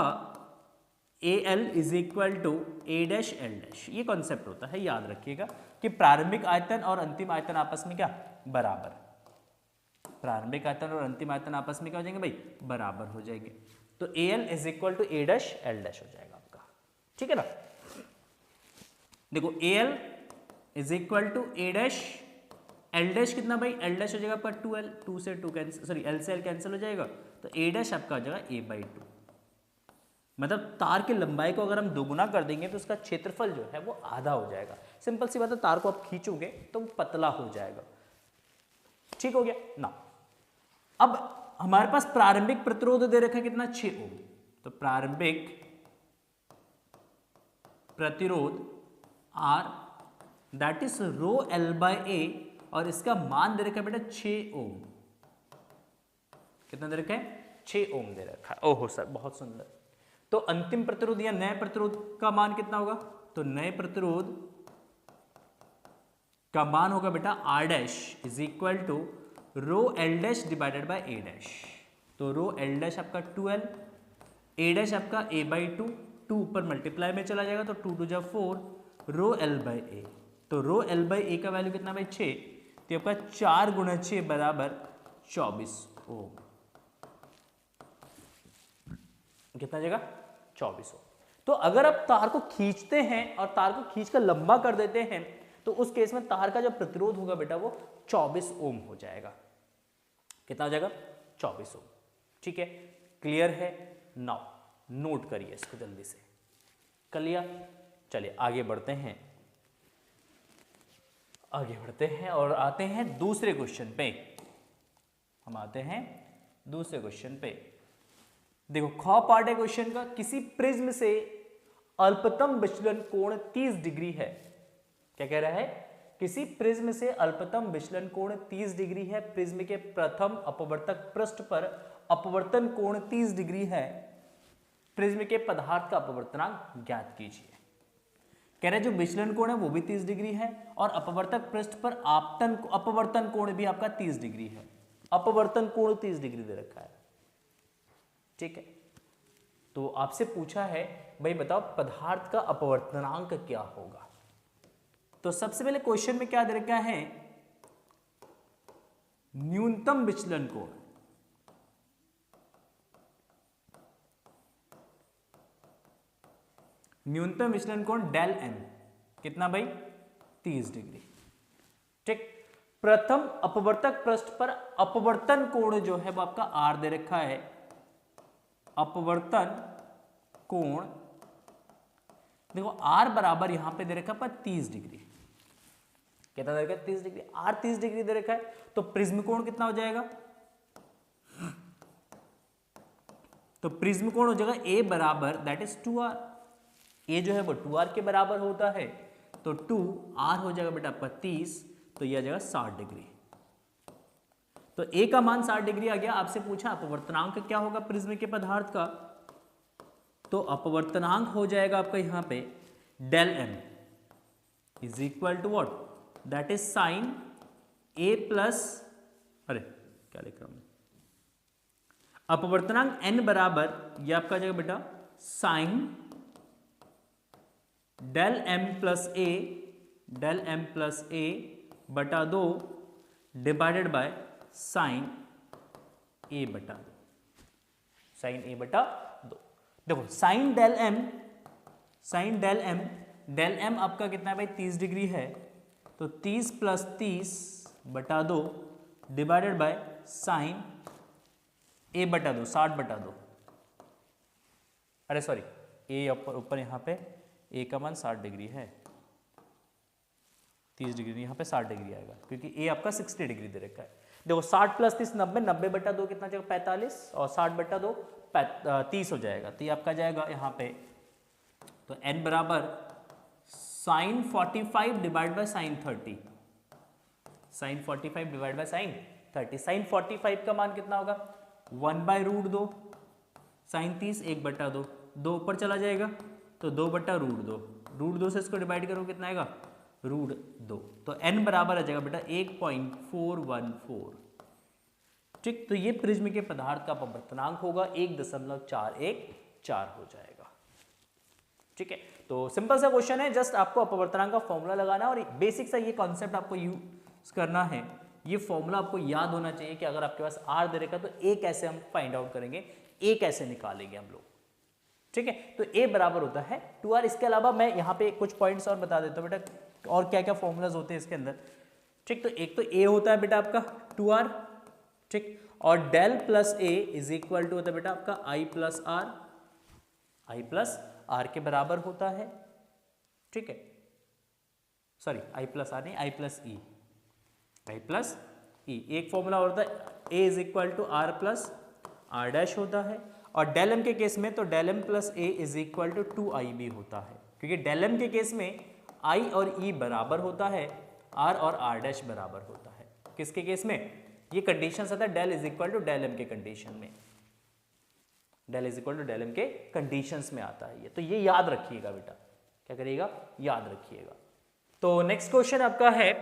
A: AL is equal to A dash L dash, ये कॉन्सेप्ट होता है, याद रखिएगा कि प्रारंभिक आयतन और अंतिम आयतन आपस में क्या बराबर, प्रारंभिक आयतन और अंतिम आयतन आपस में क्या हो जाएंगे भाई, बराबर हो जाएंगे, तो AL is equal to A dash L dash हो जाएगा आपका। ठीक है ना, देखो AL is equal to A dash L dash कितना भाई, L डैश हो जाएगा आपका 2L, 2 से 2 कैंसिल, सॉरी L से L कैंसिल हो जाएगा, तो A डैश आपका हो जाएगा A/2, मतलब तार की लंबाई को अगर हम दोगुना कर देंगे तो उसका क्षेत्रफल जो है वो आधा हो जाएगा। सिंपल सी बात है, तार को आप खींचोगे तो वो पतला हो जाएगा। ठीक हो गया ना, अब हमारे पास प्रारंभिक प्रतिरोध दे रखा है कितना, 6 ओम, तो प्रारंभिक प्रतिरोध R that is row L/A, और इसका मान दे रखा है बेटा 6 ओम, कितना दे रखा है, 6 ओम दे रखा है। ओहो सर बहुत सुंदर, तो अंतिम प्रतिरोध या नए प्रतिरोध का मान कितना होगा, तो नए प्रतिरोध का मान होगा बेटा R dash is equal to rho L dash divided by A dash, तो रो L डैश आपका 2L, A डैश आपका A/2, 2 ऊपर मल्टीप्लाई में चला जाएगा तो 2 2 जा 4, रो L/A, तो रो L/A का वैल्यू कितना भाई 6, तो आपका 4 गुणा 6 बराबर 24 ओम, कितना जाएगा 24 ओम। तो अगर आप तार को खींचते हैं और तार को खींचकर लंबा कर देते हैं तो उस केस में तार का जो प्रतिरोध होगा बेटा वो 24 ओम हो जाएगा, कितना हो जाएगा 24 ओम। ठीक है, क्लियर है, नाउ नोट करिए इसको जल्दी से, कर लिया। चलिए आगे बढ़ते हैं, आगे बढ़ते हैं और आते हैं दूसरे क्वेश्चन पे, हम आते हैं दूसरे क्वेश्चन पे। देखो ख पार्ट है क्वेश्चन का, किसी प्रिज्म से अल्पतम विचलन कोण 30 डिग्री है, क्या कह रहा है, किसी प्रिज्म से अल्पतम विचलन कोण 30 डिग्री है, प्रिज्म के प्रथम अपवर्तक पृष्ठ पर अपवर्तन कोण 30 डिग्री है, प्रिज्म के पदार्थ का अपवर्तनांक ज्ञात कीजिए। कह रहे जो विचलन कोण है वो भी 30 डिग्री है और अपवर्तक पृष्ठ पर अपवर्तन कोण भी आपका 30 डिग्री है। अपवर्तन कोण 30 डिग्री दे रखा है, ठीक है। तो आपसे पूछा है भाई बताओ पदार्थ का अपवर्तनांक क्या होगा। तो सबसे पहले क्वेश्चन में क्या दे रखा है, न्यूनतम विचलन कोण। न्यूनतम विचलन कोण डेल एम कितना भाई 30 डिग्री, ठीक। प्रथम अपवर्तक पृष्ठ पर अपवर्तन कोण जो है वो आपका आर दे रखा है। अपवर्तन कोण देखो आर बराबर यहां पे दे रखा है 30 डिग्री, कितना दे रखा है 30 डिग्री, आर 30 डिग्री दे रखा है। तो प्रिज्म कोण कितना हो जाएगा, तो प्रिज्म कोण हो जाएगा ए बराबर दैट इज 2r। ए जो है वो 2r के बराबर होता है, तो 2r हो जाएगा बेटा आपका 30, तो यह आ जाएगा 60 डिग्री। तो ए का मान 60 डिग्री आ गया। आपसे पूछा अपवर्तनांक क्या होगा प्रिज्म के पदार्थ का, तो अपवर्तनांक हो जाएगा आपका यहां पे del M is equal to what, that is sine A plus, अरे क्या लिख रहा हूं, अपवर्तनांक n बराबर ये आपका आ जाएगा बेटा साइन डेल एम प्लस ए बटा 2 डिवाइडेड बाय साइन ए बटा 2, साइन ए बटा 2। देखो साइन डेल एम आपका कितना है भाई 30 डिग्री है, तो 30 प्लस 30 बटा 2 डिवाइडेड बाय साइन ए बटा 2 60 बटा 2, अरे सॉरी ए ऊपर यहाँ पे ए का मान 60 डिग्री है, 30 डिग्री यहाँ पे 60 डिग्री आएगा क्योंकि ए आपका 60 डिग्री दे रखा है। देखो 60 प्लस 30 90, 90 बटा 2 कितना जाएगा 45 और 60 बटा 2 30 हो जाएगा। तो ये आपका जाएगा यहाँ पे, तो n बराबर sine 45 divide by sine 30, sine 45 divide by sine 30। Sine 45 का मान कितना होगा 1/√2, साइन 30 1 बटा 2, 2 ऊपर चला जाएगा तो 2 बटा √2, √2 से इसको डिवाइड करो कितना आएगा √2, तो n बराबर आ जाएगा बेटा 1.414, ठीक। तो ये प्रिज्म के पदार्थ का अपवर्तनांक होगा 1.414 हो जाएगा, ठीक है। तो सिंपल सा क्वेश्चन है, जस्ट आपको अपवर्तनांक का फॉर्मूला लगाना है और बेसिक सा ये कॉन्सेप्ट आपको यूज करना है। ये फॉर्मूला आपको याद होना चाहिए कि अगर आपके पास r दे रखा तो a कैसे हम फाइंड आउट करेंगे, a कैसे निकालेंगे हम लोग, ठीक है। तो a बराबर होता है 2r। इसके अलावा मैं यहाँ पे कुछ पॉइंट्स और बता देता हूँ बेटा और क्या क्या फॉर्मूलाज होते हैं इसके अंदर, ठीक। तो एक तो a होता है बेटा आपका 2r, ठीक, और del plus a is equal to होता है बेटा आपका i प्लस r के बराबर होता है, ठीक है। सॉरी i प्लस r नहीं, i प्लस e। एक फॉर्मूला होता है a is equal to r plus r dash होता है, और डेल एम के केस में तो del M plus A is equal to 2ib होता है, क्योंकि डेल एम के केस में i और e बराबर होता है, r और r डैश बराबर होता है। किसके केस में ये कंडीशन आता है del is equal to del M के कंडीशन में, del is equal to del M के कंडीशंस में आता है ये, तो ये याद रखिएगा बेटा, क्या करिएगा याद रखिएगा। तो नेक्स्ट क्वेश्चन आपका है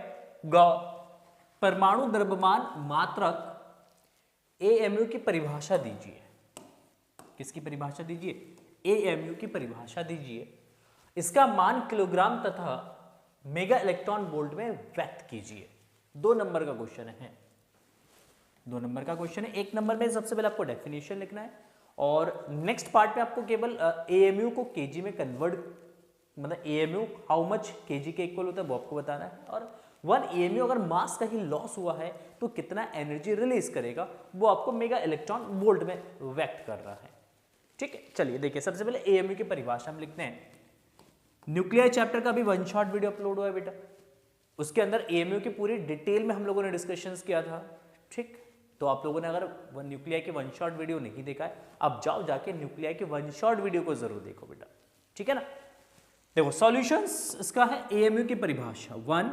A: परमाणु द्रव्यमान मात्रक AMU की परिभाषा दीजिए। किसकी परिभाषा दीजिए, AMU की परिभाषा दीजिए। इसका मान किलोग्राम तथा मेगा इलेक्ट्रॉन वोल्ट में व्यक्त कीजिए। 2 नंबर का क्वेश्चन है, 2 नंबर का क्वेश्चन है। 1 नंबर में सबसे पहले आपको डेफिनेशन लिखना है और नेक्स्ट पार्ट में आपको केवल AMU को केजी में कन्वर्ट, मतलब AMU हाउ मच केजी के इक्वल होता है वो आपको बताना है, और 1 AMU अगर मास का ही लॉस हुआ है तो कितना एनर्जी रिलीज करेगा वो आपको मेगा इलेक्ट्रॉन वोल्ट में व्यक्त कर रहा है, ठीक है। चलिए देखिए सबसे पहले AMU की परिभाषा हम लिखते हैं। न्यूक्लियर चैप्टर का भी 1 शॉट वीडियो अपलोड हुआ है बेटा, उसके अंदर AMU की पूरी डिटेल में हम लोगों ने डिस्कशंस किया था, ठीक। तो आप लोगों ने अगर न्यूक्लियर की 1 शॉट वीडियो नहीं देखा है, आप जाओ जाके न्यूक्लियर की 1 शॉट वीडियो को जरूर देखो बेटा, ठीक है ना। देखो सॉल्यूशंस इसका है AMU की परिभाषा 1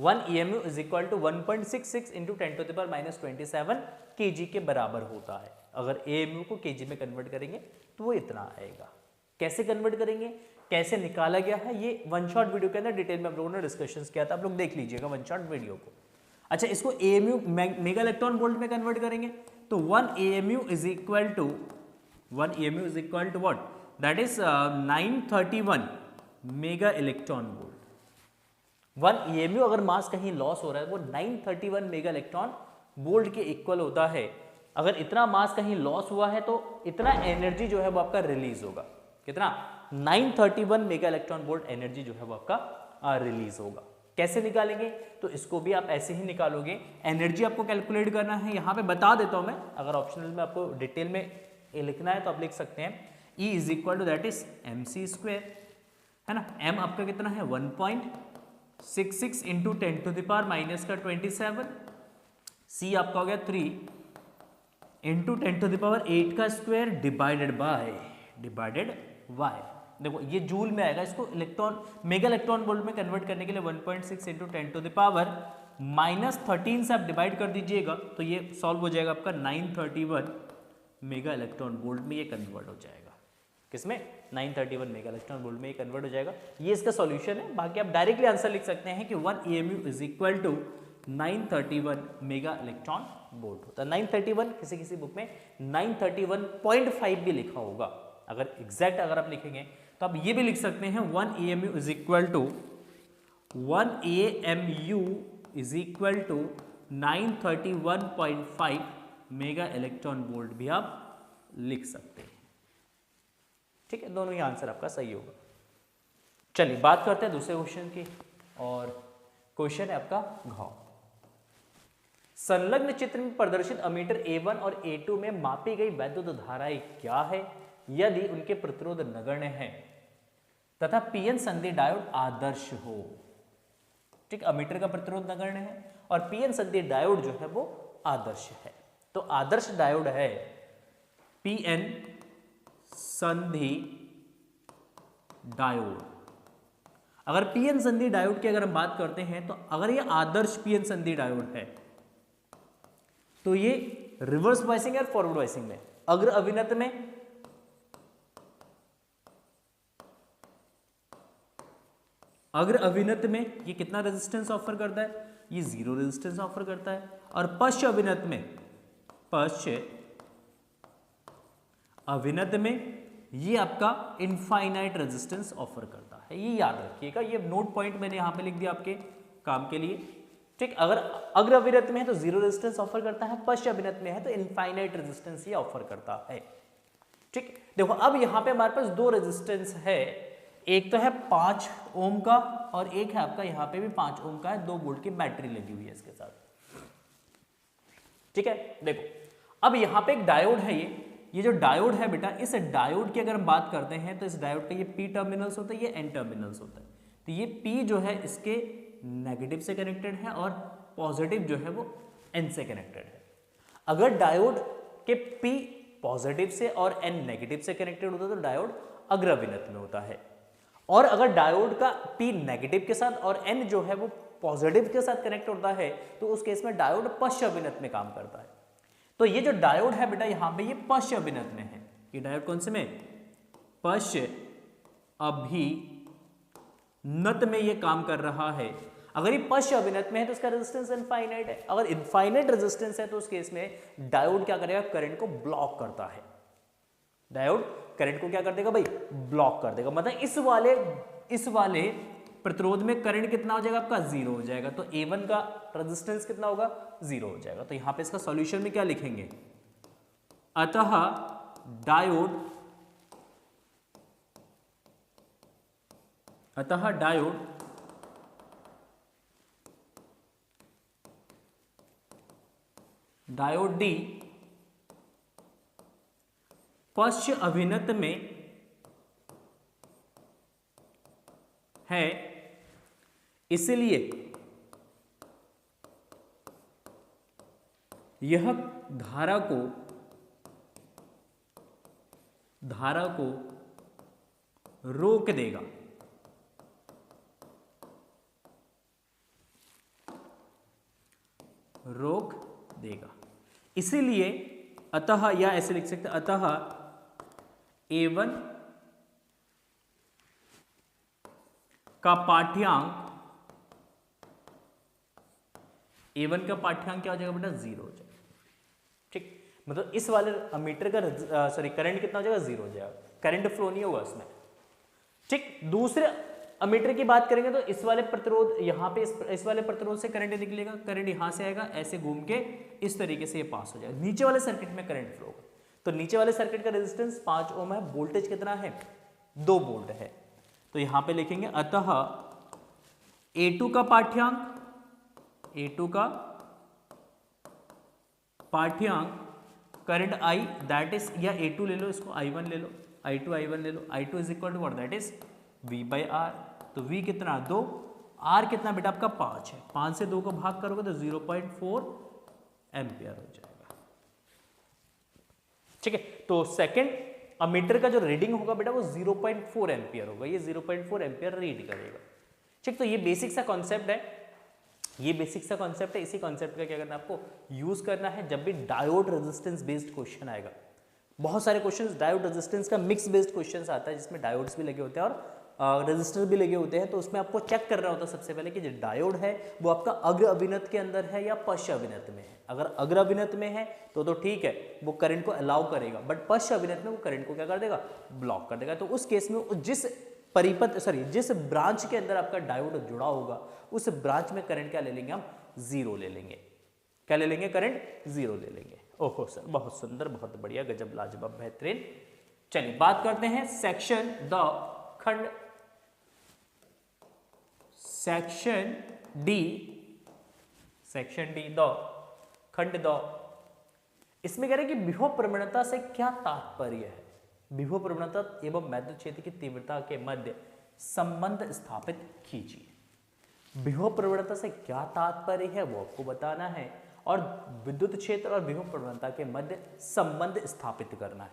A: 1 EMU is equal to 1.66 into 10⁻⁻27 kg के बराबर होता है। अगर AMU को kg में कन्वर्ट करेंगे तो वो इतना आएगा। कैसे कन्वर्ट करेंगे, कैसे निकाला गया है, ये वन शॉट वीडियो के अंदर डिटेल में हम लोगों ने डिस्कशन किया था, आप लोग देख लीजिएगा वन शॉट वीडियो को। अच्छा, इसको AMU मेगा इलेक्ट्रॉन वोल्ट में कन्वर्ट करेंगे तो 1 AMU is equal to what, that is 931 mega electron volt. 1 EMU अगर मास कहीं लॉस हो रहा है वो 931 मेगा इलेक्ट्रॉन वोल्ट के इक्वल होता है। अगर इतना मास कहीं लॉस हुआ है तो इतना एनर्जी जो है वो आपका रिलीज होगा। कितना, 931 मेगा इलेक्ट्रॉन वोल्ट एनर्जी जो है वो आपका रिलीज होगा। कैसे निकालेंगे, तो इसको भी आप ऐसे ही निकालोगे। एनर्जी आपको कैलकुलेट करना है, यहाँ पे बता देता हूं मैं, अगर ऑप्शनल में आपको डिटेल में लिखना है तो आप लिख सकते हैं। E is equal to that is mc square, है ना। m आपका कितना है 1.66 इंटू 10⁻⁻27, c आपका हो गया 3 इंटू 10⁸ का स्क्वायर डिवाइडेड बाय y। देखो ये जूल में आएगा, इसको इलेक्ट्रॉन मेगा इलेक्ट्रॉन वोल्ट में कन्वर्ट करने के लिए 1.6 इंटू 10⁻⁻13 से आप डिवाइड कर दीजिएगा तो ये सॉल्व हो जाएगा आपका 931 मेगा इलेक्ट्रॉन वोल्ट में ये कन्वर्ट हो जाएगा। किसमें, 931 मेगा इलेक्ट्रॉन वोल्ट में ये कन्वर्ट हो जाएगा। ये इसका सॉल्यूशन है। बाकी आप डायरेक्टली आंसर लिख सकते हैं कि 1 EMU is equal to 931 mega electron volt होता है। 931 किसी किसी बुक में 931.5 भी लिखा होगा। अगर एग्जैक्ट अगर आप लिखेंगे तो आप ये भी लिख सकते हैं 1 EMU is equal to 931.5 mega electron volt भी आप लिख सकते हैं। ठीक है, दोनों ही आंसर आपका सही होगा। चलिए बात करते हैं दूसरे क्वेश्चन की, और क्वेश्चन है आपका घाव। संलग्न चित्र में प्रदर्शित अमीटर A1 और A2 में मापी गई वैद्युत धाराएं क्या है यदि उनके प्रतिरोध नगण्य है तथा पीएन संधि डायोड आदर्श हो। ठीक, अमीटर का प्रतिरोध नगण्य है और पीएन संधि डायोड जो है वो आदर्श है। तो आदर्श डायोड है पीएन संधि डायोड। अगर पीएन संधि डायोड की अगर हम बात करते हैं तो अगर ये आदर्श पीएन संधि डायोड है तो ये रिवर्स बायसिंग और फॉरवर्ड बायसिंग में, अग्र अभिनत में ये कितना रेजिस्टेंस ऑफर करता है, ये 0 रेजिस्टेंस ऑफर करता है। और पश्च अभिनत में ये आपका इनफाइनाइट रेजिस्टेंस ऑफर करता है। ये याद रखिएगा, ये नोट पॉइंट मैंने यहां पे लिख दिया आपके काम के लिए। ठीक, अगर अग्र अभिनत में है तो जीरो रेजिस्टेंस ऑफर करता है, पश्च अभिनत में है तो इनफाइनाइट रेजिस्टेंस ही ऑफर करता है। ठीक, देखो अब यहां पे हमारे पास दो रेजिस्टेंस है, एक तो है 5 ओम का और एक है आपका यहां पे भी 5 ओम का है, 2 वोल्ट की बैटरी लगी हुई है इसके साथ। ठीक है, देखो अब यहां पे एक डायोड है, ये जो डायोड है बेटा, इस डायोड की अगर हम बात करते हैं तो इस डायोड का ये पी टर्मिनल्स होता है, ये एन टर्मिनल्स होता है। तो ये पी जो है इसके नेगेटिव से कनेक्टेड है और पॉजिटिव जो है वो एन से कनेक्टेड है। अगर डायोड के पी पॉजिटिव से और एन नेगेटिव से कनेक्टेड होता है तो डायोड अग्र अभिनत में होता है, और अगर डायोड का पी नेगेटिव के साथ और एन जो है वो पॉजिटिव के साथ कनेक्ट होता है तो उस केस में डायोड पश्च अभिनत में काम करता है। तो ये जो डायोड है बेटा यहां पे ये पश्च अभिनत में है, ये डायोड कौन से में, पश्च अभिनत में ये काम कर रहा है। अगर ये पश्च अभिनत में है तो इसका रेजिस्टेंस इनफाइनाइट है, अगर इनफाइनाइट रेजिस्टेंस है तो उस केस में डायोड क्या करेगा, करंट को ब्लॉक करता है। डायोड करंट को क्या कर देगा भाई, ब्लॉक कर देगा। मतलब इस वाले प्रतिरोध में करंट कितना हो जाएगा आपका, जीरो हो जाएगा। तो A1 का रेजिस्टेंस कितना होगा, जीरो हो जाएगा। तो यहां पे इसका सॉल्यूशन में क्या लिखेंगे, अतः डायोड डी पश्च अभिनत में है, इसलिए यह धारा को रोक देगा। इसीलिए अतः, या ऐसे लिख सकते अतः A1 का पाठ्यांक क्या हो जाएगा बेटा, जीरो हो जाएगा। ठीक, मतलब इस वाले अमीटर का करंट कितना हो जाएगा, जीरो हो जाएगा, करंट फ्लो नहीं होगा इसमें। ठीक, दूसरे अमीटर की बात करेंगे तो इस वाले प्रतिरोध यहां पे इस वाले प्रतिरोध से करंट निकलेगा, करंट यहां से आएगा, ऐसे घूम के इस तरीके से ये पास हो जाएगा, नीचे वाले सर्किट में करंट फ्लो होगा। तो नीचे वाले सर्किट का रेजिस्टेंस 5 ओम है, वोल्टेज कितना है, 2 वोल्ट है। तो यहां पे लिखेंगे अतः A2 का पाठ्यांक करंट I दैट इज, या A2 ले लो, इसको I1 ले लो, I2 ले लो, I2 is equal to what, that is V by R। तो V कितना, 2, R कितना बेटा आपका 5 है, 5 से 2 को भाग करोगे तो 0.4 एम्पियर हो जाएगा। ठीक है, तो सेकंड अमीटर का जो रीडिंग होगा बेटा वो 0.4 एम्पियर होगा, ये 0.4 एम्पियर रीड करेगा। ठीक, तो ये बेसिक सा कॉन्सेप्ट है, इसी कॉन्सेप्ट का क्या करना है आपको, यूज करना है जब भी डायोड रेजिस्टेंस बेस्ड क्वेश्चन आएगा। बहुत सारे क्वेश्चंस डायोड रेजिस्टेंस का मिक्स बेस्ड क्वेश्चंस आता है जिसमें डायोड्स भी लगे होते हैं और रेजिस्टर भी लगे होते हैं। तो उसमें आपको चेक करना होता है सबसे पहले कि जो डायोड है वो आपका अग्र अभिनत के अंदर है या पश्च अभिनत में है। अगर अग्र अभिनत में है तो ठीक है, वो करंट को अलाउ करेगा, बट पश्च अभिनत में वो करंट को क्या कर देगा, ब्लॉक कर देगा। तो उस केस में जिस ब्रांच के अंदर आपका डायोड जुड़ा होगा उस ब्रांच में करंट क्या ले लेंगे, हम जीरो ले लेंगे। क्या ले लेंगे, करंट जीरो ले लेंगे। ओहो सर, बहुत सुंदर, बहुत बढ़िया, गजब, लाजवाब, बेहतरीन। चलिए बात करते हैं सेक्शन डी द खंड द। इसमें कह रहे हैं कि विभव प्रवणता से क्या तात्पर्य है, विभव प्रवणता एवं वैद्युत क्षेत्र की तीव्रता के मध्य संबंध स्थापित कीजिए। विभव प्रवणता से क्या तात्पर्य है वो आपको बताना है और विद्युत क्षेत्र और विभव प्रवणता के मध्य संबंध स्थापित करना है।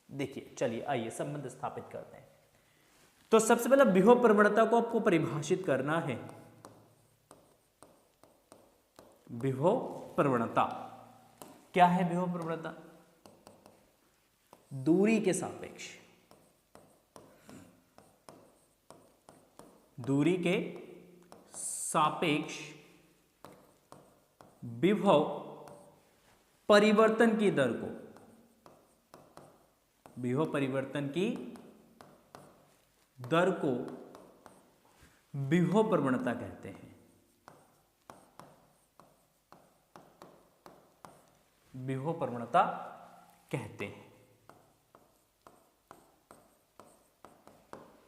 A: देखिए चलिए आइए संबंध स्थापित करते हैं। तो सबसे पहले विभव प्रवणता को आपको परिभाषित करना है। विभव प्रवणता क्या है, विभव प्रवणता दूरी के सापेक्ष विभव परिवर्तन की दर को, विभव परिवर्तन की दर को विभव प्रवणता कहते हैं। विभव प्रवणता कहते हैं।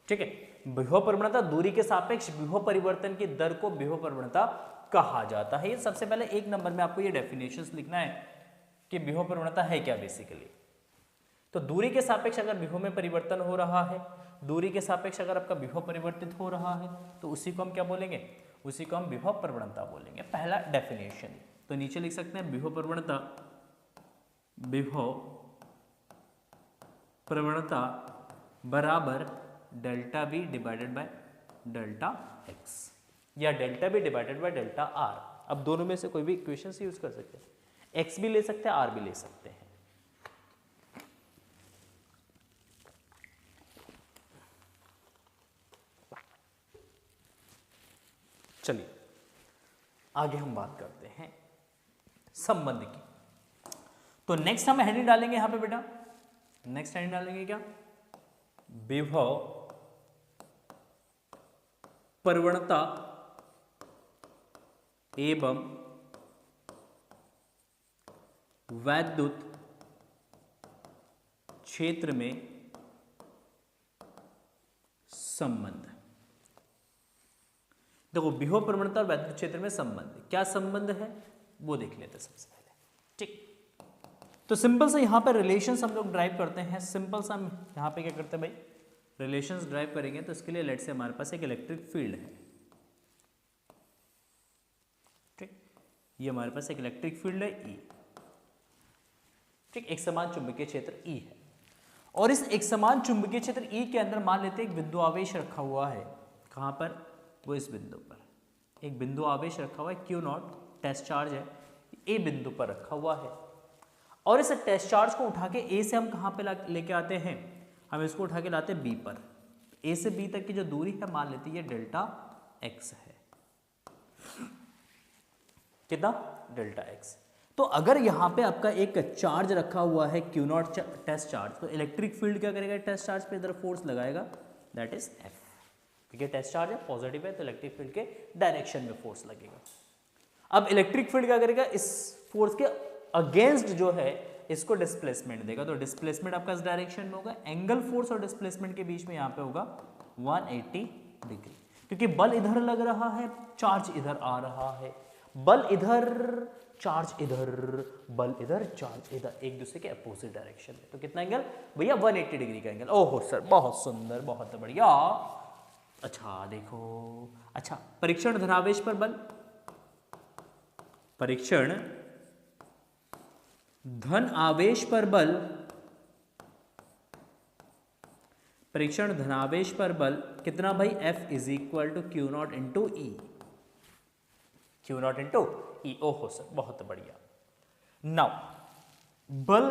A: ठीक है, विभव प्रवणता दूरी के सापेक्ष विभव परिवर्तन की दर को विभव प्रवणता कहा जाता है। ये सबसे पहले एक नंबर में आपको ये डेफिनेशंस लिखना है कि विभव प्रवणता है क्या बेसिकली। तो दूरी के सापेक्ष अगर विभव में परिवर्तन हो रहा है, दूरी के सापेक्ष अगर आपका विभव परिवर्तित हो रहा है, तो उसी को हम क्या बोलेंगे, उसी को हम विभव प्रवणता बोलेंगे। पहला डेफिनेशन, तो नीचे लिख सकते हैं विभव प्रवणता, विभव प्रवणता बराबर delta V divided by delta X या delta V divided by delta R. अब दोनों में से कोई भी इक्वेशन यूज कर सकते हैं, एक्स भी ले सकते हैं, आर भी ले सकते हैं। चलिए आगे हम बात करते हैं संबंध की। तो नेक्स्ट हम हेडिंग डालेंगे यहां पे बेटा, नेक्स्ट हेडिंग डालेंगे क्या, विभव प्रवणता एवं वैद्युत क्षेत्र में संबंध। देखो विभव प्रवणता और वैद्युत क्षेत्र में संबंध, क्या संबंध है वो देख लेते हैं सबसे पहले। ठीक, तो सिंपल सा यहां पर रिलेशंस हम लोग ड्राइव करते हैं। सिंपल सा हम यहां पे क्या करते हैं भाई, रिलेशंस ड्राइव करेंगे। तो इसके लिए लेट से हमारे पास एक इलेक्ट्रिक फील्ड है। ठीक, ये हमारे पास एक इलेक्ट्रिक फील्ड है ई। ठीक, एक समान चुंबकीय क्षेत्र ई है, और इस एक समान चुंबकीय क्षेत्र ई के अंदर मान लेते हैं एक बिंदु आवेश रखा हुआ है। कहां पर, वो इस बिंदु पर एक बिंदु आवेश रखा हुआ है, क्यू नॉट टेस्ट चार्ज है, ए बिंदु पर रखा हुआ है। और इस टेस्ट चार्ज को उठा के ए से हम कहां पे लेके आते हैं, हम इसको उठा के लाते हैं बी पर। ए से बी तक की जो दूरी है मान लेते हैं ये डेल्टा एक्स है। कितना, डेल्टा एक्स। तो अगर यहां पे आपका एक चार्ज रखा हुआ है क्यू नॉट टेस्ट चार्ज, तो इलेक्ट्रिक फील्ड क्या करेगा, टेस्ट चार्ज पे इधर फोर्स लगाएगा, दैट इज एफ। क्योंकि टेस्ट चार्ज है पॉजिटिव है, तो इलेक्ट्रिक फील्ड के डायरेक्शन में फोर्स लगेगा। अब इलेक्ट्रिक फील्ड क्या करेगा, इस फोर्स के अगेंस्ट जो है इसको डिस्प्लेसमेंट देगा। तो डिस्प्लेसमेंट आपका इस डायरेक्शन में होगा, एंगल फोर्स और डिस्प्लेसमेंट के बीच में यहाँ पे होगा 180 डिग्री। क्योंकि बल इधर लग रहा है, चार्ज इधर आ रहा है, बल इधर, चार्ज इधर, बल इधर, चार्ज इधर, एक दूसरे के अपोजिट डायरेक्शन में। तो कितना एंगल भैया, 180 डिग्री का एंगल। ओहो सर, बहुत सुंदर, बहुत बढ़िया। अच्छा देखो, अच्छा परीक्षण धनावेश पर बल, परीक्षण धन आवेश पर बल, परीक्षण धनावेश पर बल कितना भाई, F is equal to Q naught into E, Q naught into E. ओहो सर, बहुत बढ़िया। नाउ बल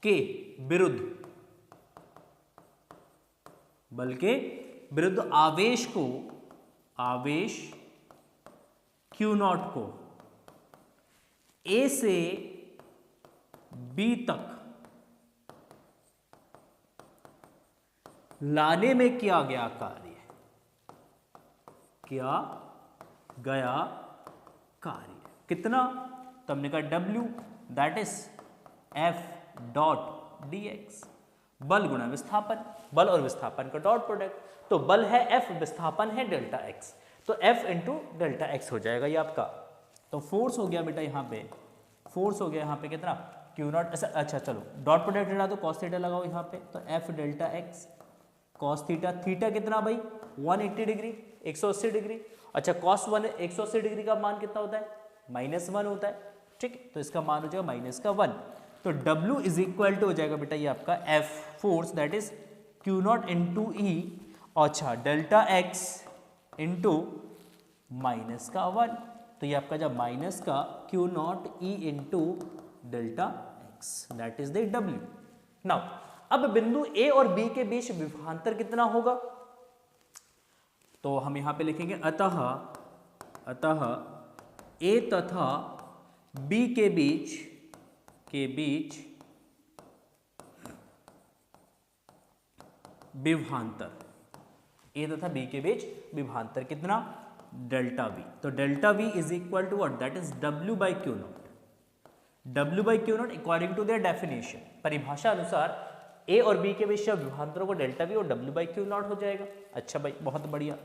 A: के विरुद्ध, बल के विरुद्ध आवेश को, आवेश क्यू नॉट को ए से बी तक लाने में किया गया कार्य, किया गया कार्य कितना, तो हमने कहा W, that is F dot dx। बल गुणा विस्थापन, बल और विस्थापन का डॉट प्रोडक्ट। तो बल है F, विस्थापन है डेल्टा x, तो F इंटू डेल्टा एक्स हो जाएगा ये आपका। तो फोर्स हो गया बेटा यहाँ पे, फोर्स हो गया यहाँ पे कितना, क्यू नॉट। अच्छा चलो डॉट प्रोडक्ट हटा दो, कॉस थीटा लगाओ यहाँ पे, तो F delta x cos theta, theta कितना भाई 180 डिग्री, 180 डिग्री। अच्छा कॉस 180 डिग्री का मान कितना होता है, -1 होता है। ठीक, तो इसका मान हो जाएगा -1। तो W इज इक्वल टू हो जाएगा बेटा ये आपका F force, that is Q naught into E, अच्छा डेल्टा एक्स इंटू -1। तो ये आपका जब माइनस का Q not E into delta x, that is the W। Now अब बिंदु ए और बी के बीच विभवांतर कितना होगा, तो हम यहां पे लिखेंगे अतः, अतः ए तथा बी के बीच विभवांतर, ए तथा बी के बीच विभवांतर कितना, डेल्टा वी। तो delta V is equal to what, that is W by Q naught. W by Q naught according to their definition, परिभाषा अनुसार A और B के बीच विभवांतरों को डेल्टा बी और W बाई क्यू नॉट हो जाएगा। अच्छा भाई बहुत बढ़िया।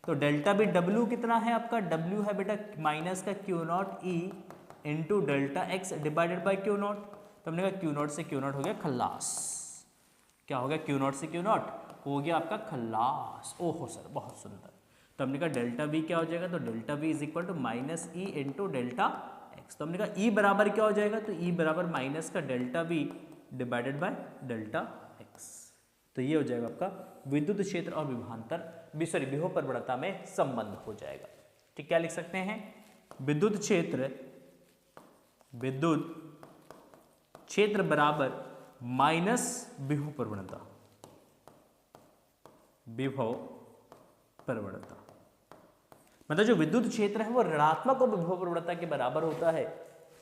A: तो डेल्टा बी W कितना है आपका, W है बेटा माइनस का Q not E into delta x divided by Q not. तो हमने कहा क्यू नॉट से क्यू नॉट हो गया खल्लास। क्या हो गया, क्यू नॉट से क्यू नॉट हो गया आपका खल्लास। ओहो सर बहुत सुंदर। तो हमने कहा डेल्टा बी क्या हो जाएगा, तो delta B is equal to minus E into delta X. तो हमने कहा ई बराबर क्या हो जाएगा, तो ई बराबर माइनस का delta B divided by delta X. तो ये हो जाएगा आपका विद्युत क्षेत्र और विभवांतर विभव प्रवणता में संबंध हो जाएगा। ठीक, क्या लिख सकते हैं, विद्युत क्षेत्र बराबर माइनस विभव प्रवणता, मतलब जो विद्युत क्षेत्र है वो ऋणात्मक और विभव प्रवणता के बराबर होता है।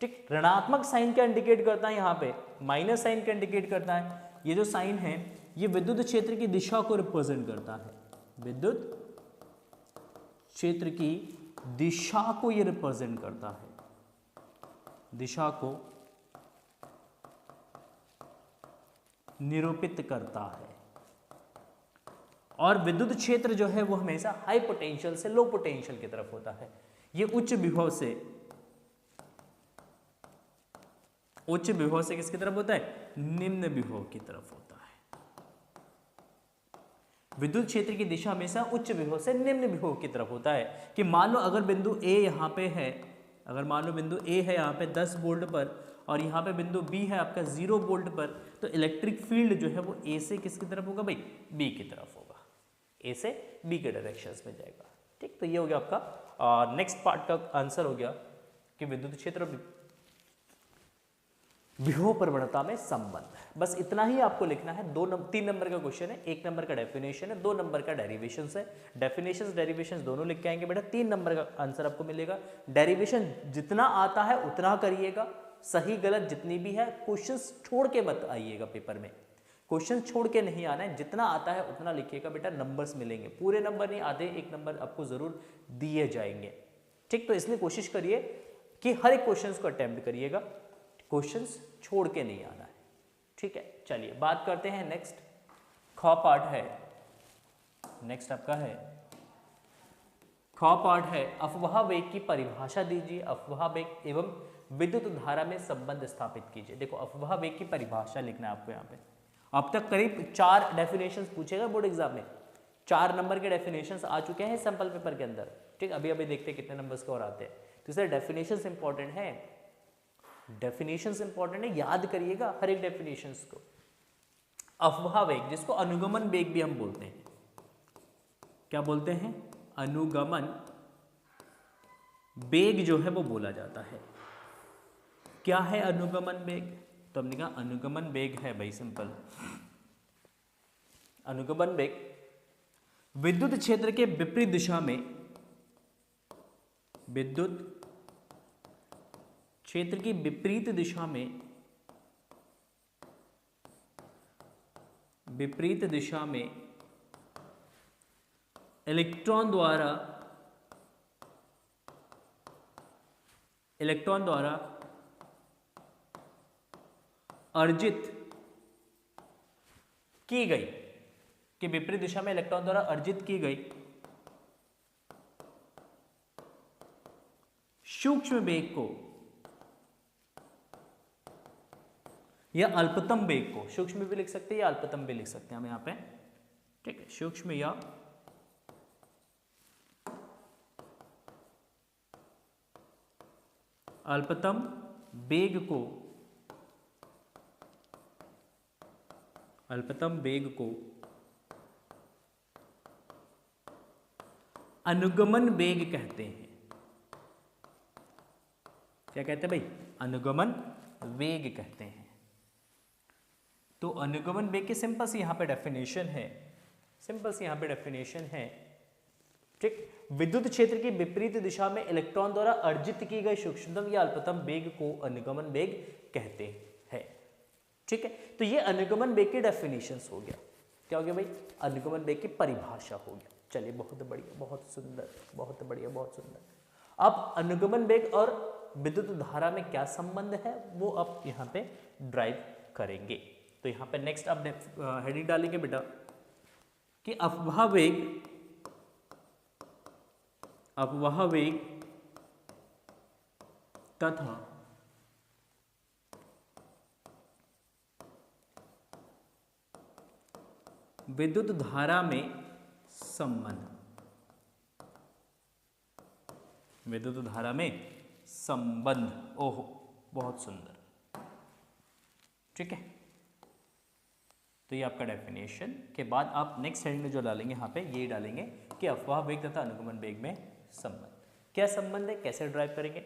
A: ठीक, ऋणात्मक साइन क्या इंडिकेट करता है, यहाँ पे माइनस साइन क्या इंडिकेट करता है, ये जो साइन है ये विद्युत क्षेत्र की दिशा को रिप्रेजेंट करता है, विद्युत क्षेत्र की दिशा को ये रिप्रेजेंट करता है, दिशा को निरूपित करता है। और विद्युत क्षेत्र जो है वो हमेशा हाई पोटेंशियल से लो पोटेंशियल की तरफ होता है। ये उच्च विभव से किसकी तरफ होता है, निम्न विभव की तरफ होता है। विद्युत क्षेत्र की दिशा हमेशा उच्च विभव से निम्न विभव की तरफ होता है। कि मान लो अगर बिंदु ए यहाँ पे है, अगर मान लो बिंदु ए है यहाँ पे 10 वोल्ट पर और यहाँ पे बिंदु बी है आपका 0 वोल्ट पर, तो इलेक्ट्रिक फील्ड जो है वो ए से किसकी तरफ होगा भाई, बी की तरफ होगा, ए से बी के डायरेक्शंस में जाएगा। ठीक, तो ये हो गया आपका नेक्स्ट पार्ट का आंसर हो गया कि विद्युत क्षेत्र विभव प्रवणता में संबंध। बस इतना ही आपको लिखना है। 3 नंबर का क्वेश्चन है, 1 नंबर का डेफिनेशन है, 2 नंबर का डेरिवेशन है। डेफिनेशन डेरिवेशन दोनों लिख के आएंगे बेटा, 3 नंबर का आंसर आपको मिलेगा। डेरिवेशन जितना आता है उतना करिएगा, सही गलत जितनी भी है, क्वेश्चंस छोड़ के मत आइएगा पेपर में, क्वेश्चन छोड़ के नहीं आना है, जितना आता है उतना लिखिएगा बेटा, नंबर्स मिलेंगे, पूरे नंबर नहीं, आधे 1 नंबर आपको जरूर दिए जाएंगे। ठीक, तो इसलिए कोशिश करिए कि हर एक क्वेश्चंस को अटेम्प्ट करिएगा, क्वेश्चंस छोड़ के नहीं आना है। ठीक है, चलिए बात करते हैं नेक्स्ट। ख पार्ट है, नेक्स्ट आपका है ख पार्ट है, अफवाह वेग की परिभाषा दीजिए, अफवाह वेग एवं विद्युत धारा में संबंध स्थापित कीजिए। देखो अफवाह वेग की परिभाषा लिखना है आपको। यहाँ पे अब तक करीब 4 डेफिनेशंस पूछेगा बोर्ड एग्जाम में, 4 नंबर के डेफिनेशंस आ चुके हैं सैंपल पेपर के अंदर। ठीक, अभी अभी देखते हैं कितने नंबर्स के और आते हैं। तो इसलिए डेफिनेशंस इंपॉर्टेंट है, डेफिनेशंस इंपॉर्टेंट है, याद करिएगा हर एक डेफिनेशंस को। अफवाह वेग, जिसको अनुगमन वेग भी हम बोलते हैं, क्या बोलते हैं, अनुगमन वेग जो है वो बोला जाता है। क्या है अनुगमन वेग, तो हमने कहा अनुगमन वेग है भाई सिंपल, अनुगमन वेग विद्युत क्षेत्र के विपरीत दिशा में, विद्युत क्षेत्र की विपरीत दिशा में, विपरीत दिशा में इलेक्ट्रॉन द्वारा अर्जित की गई, कि विपरीत दिशा में इलेक्ट्रॉन द्वारा अर्जित की गई सूक्ष्म वेग को या अल्पतम वेग को, सूक्ष्म भी लिख सकते हैं या अल्पतम भी लिख सकते हैं हम यहाँ पे। ठीक है, सूक्ष्म या अल्पतम वेग को, अल्पतम वेग को अनुगमन वेग कहते हैं। क्या कहते हैं भाई, अनुगमन वेग कहते हैं। तो अनुगमन वेग की सिंपल सी यहाँ पे डेफिनेशन है, सिंपल सी यहाँ पे डेफिनेशन है। ठीक, विद्युत क्षेत्र की विपरीत दिशा में इलेक्ट्रॉन द्वारा अर्जित की गई सूक्ष्मतम या अल्पतम वेग को अनुगमन वेग कहते हैं। ठीक है, तो ये अनुगमन वेग की डेफिनेशंस हो गया। क्या हो गया भाई, अनुगमन वेग की परिभाषा हो गया। चलिए बहुत बढ़िया, बहुत सुंदर, बहुत बढ़िया, बहुत सुंदर। अब अनुगमन वेग और विद्युत धारा में क्या संबंध है वो आप यहाँ पे ड्राइव करेंगे। तो यहाँ पे नेक्स्ट आप हेडिंग डालेंगे बेटा कि अफवाह वेग तथा विद्युत धारा में संबंध, विद्युत धारा में संबंध। ओहो बहुत सुंदर, ठीक है। तो ये आपका डेफिनेशन के बाद आप नेक्स्ट हेडिंग में जो डालेंगे यहाँ पे ये डालेंगे कि अफवाह वेग तथा अनुगमन वेग में संबंध। क्या संबंध है, कैसे ड्राइव करेंगे?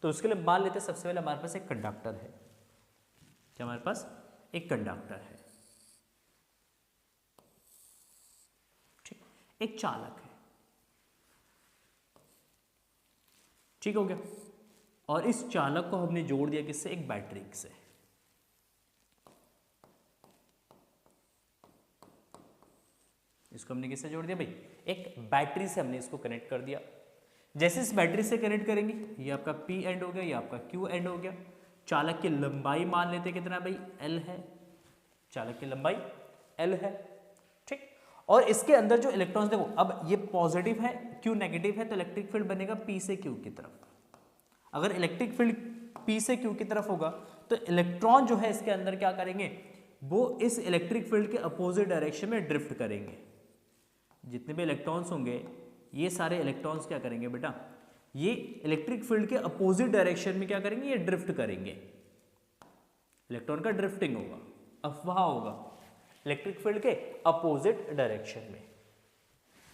A: तो उसके लिए मान लेते हैं सबसे पहले हमारे पास एक कंडक्टर है। क्या हमारे पास एक कंडक्टर है, ठीक, एक चालक है, ठीक हो गया। और इस चालक को हमने जोड़ दिया किससे? एक बैटरी से। इसको हमने किससे जोड़ दिया भाई? एक बैटरी से हमने इसको कनेक्ट कर दिया। जैसे इस बैटरी से कनेक्ट करेंगे, ये आपका P एंड हो गया, ये आपका Q एंड हो गया। चालक की लंबाई मान लेते हैं कितना भाई? L है, चालक की लंबाई L है, ठीक। और इसके अंदर जो इलेक्ट्रॉन्स, देखो अब ये पॉजिटिव है, Q नेगेटिव है, तो इलेक्ट्रिक फील्ड बनेगा P से Q की तरफ। अगर इलेक्ट्रिक फील्ड P से Q की तरफ होगा तो इलेक्ट्रॉन जो है इसके अंदर क्या करेंगे? वो इस इलेक्ट्रिक फील्ड के अपोजिट डायरेक्शन में ड्रिफ्ट करेंगे। जितने भी इलेक्ट्रॉन्स होंगे ये सारे इलेक्ट्रॉन्स क्या करेंगे बेटा? ये इलेक्ट्रिक फील्ड के अपोजिट डायरेक्शन में क्या करेंगे? ये ड्रिफ्ट करेंगे। इलेक्ट्रॉन का ड्रिफ्टिंग होगा, अफवाह होगा इलेक्ट्रिक फील्ड के अपोजिट डायरेक्शन में,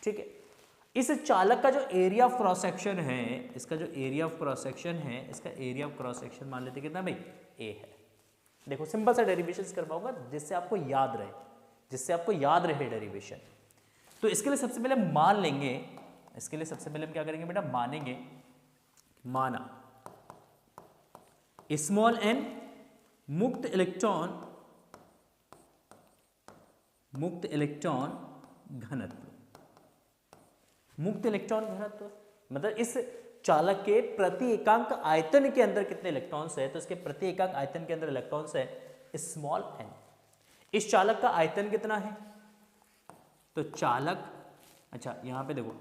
A: ठीक है। इस चालक का जो एरिया ऑफ क्रॉस सेक्शन है, इसका जो एरिया ऑफ क्रॉस सेक्शन है, इसका एरिया ऑफ क्रॉस सेक्शन मान लेते कितना भाई? A है। देखो सिंपल सा डेरिवेशन करवाऊंगा जिससे आपको याद रहे, जिससे आपको याद रहे डेरिवेशन। तो इसके लिए सबसे पहले मान लेंगे, इसके लिए सबसे पहले हम क्या करेंगे बेटा? मानेंगे, माना स्मॉल n मुक्त इलेक्ट्रॉन घनत्व, मुक्त इलेक्ट्रॉन घनत्व मतलब इस चालक के प्रति एकांक आयतन के अंदर कितने इलेक्ट्रॉन्स है? तो इसके प्रति एकांक आयतन के अंदर इलेक्ट्रॉन्स है स्मॉल n। इस चालक का आयतन कितना है? तो चालक, अच्छा यहां पे देखो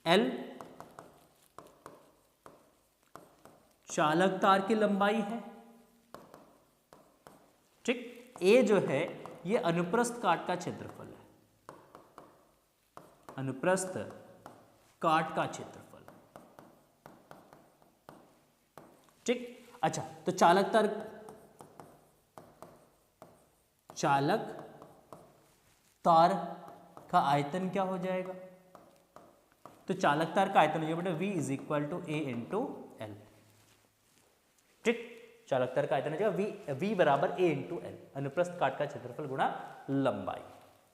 A: L चालक तार की लंबाई है, ठीक। A जो है ये अनुप्रस्थ काट का क्षेत्रफल है, अनुप्रस्थ काट का क्षेत्रफल, ठीक। अच्छा तो चालक तार का आयतन क्या हो जाएगा? तो चालक तार का आयतन हो जाएगा बेटा V is equal to A into L, ठीक। चालक तार का आयतन हो जाएगा V बराबर A इंटू L, अनुप्रस्थ काट का क्षेत्रफल गुणा लंबाई।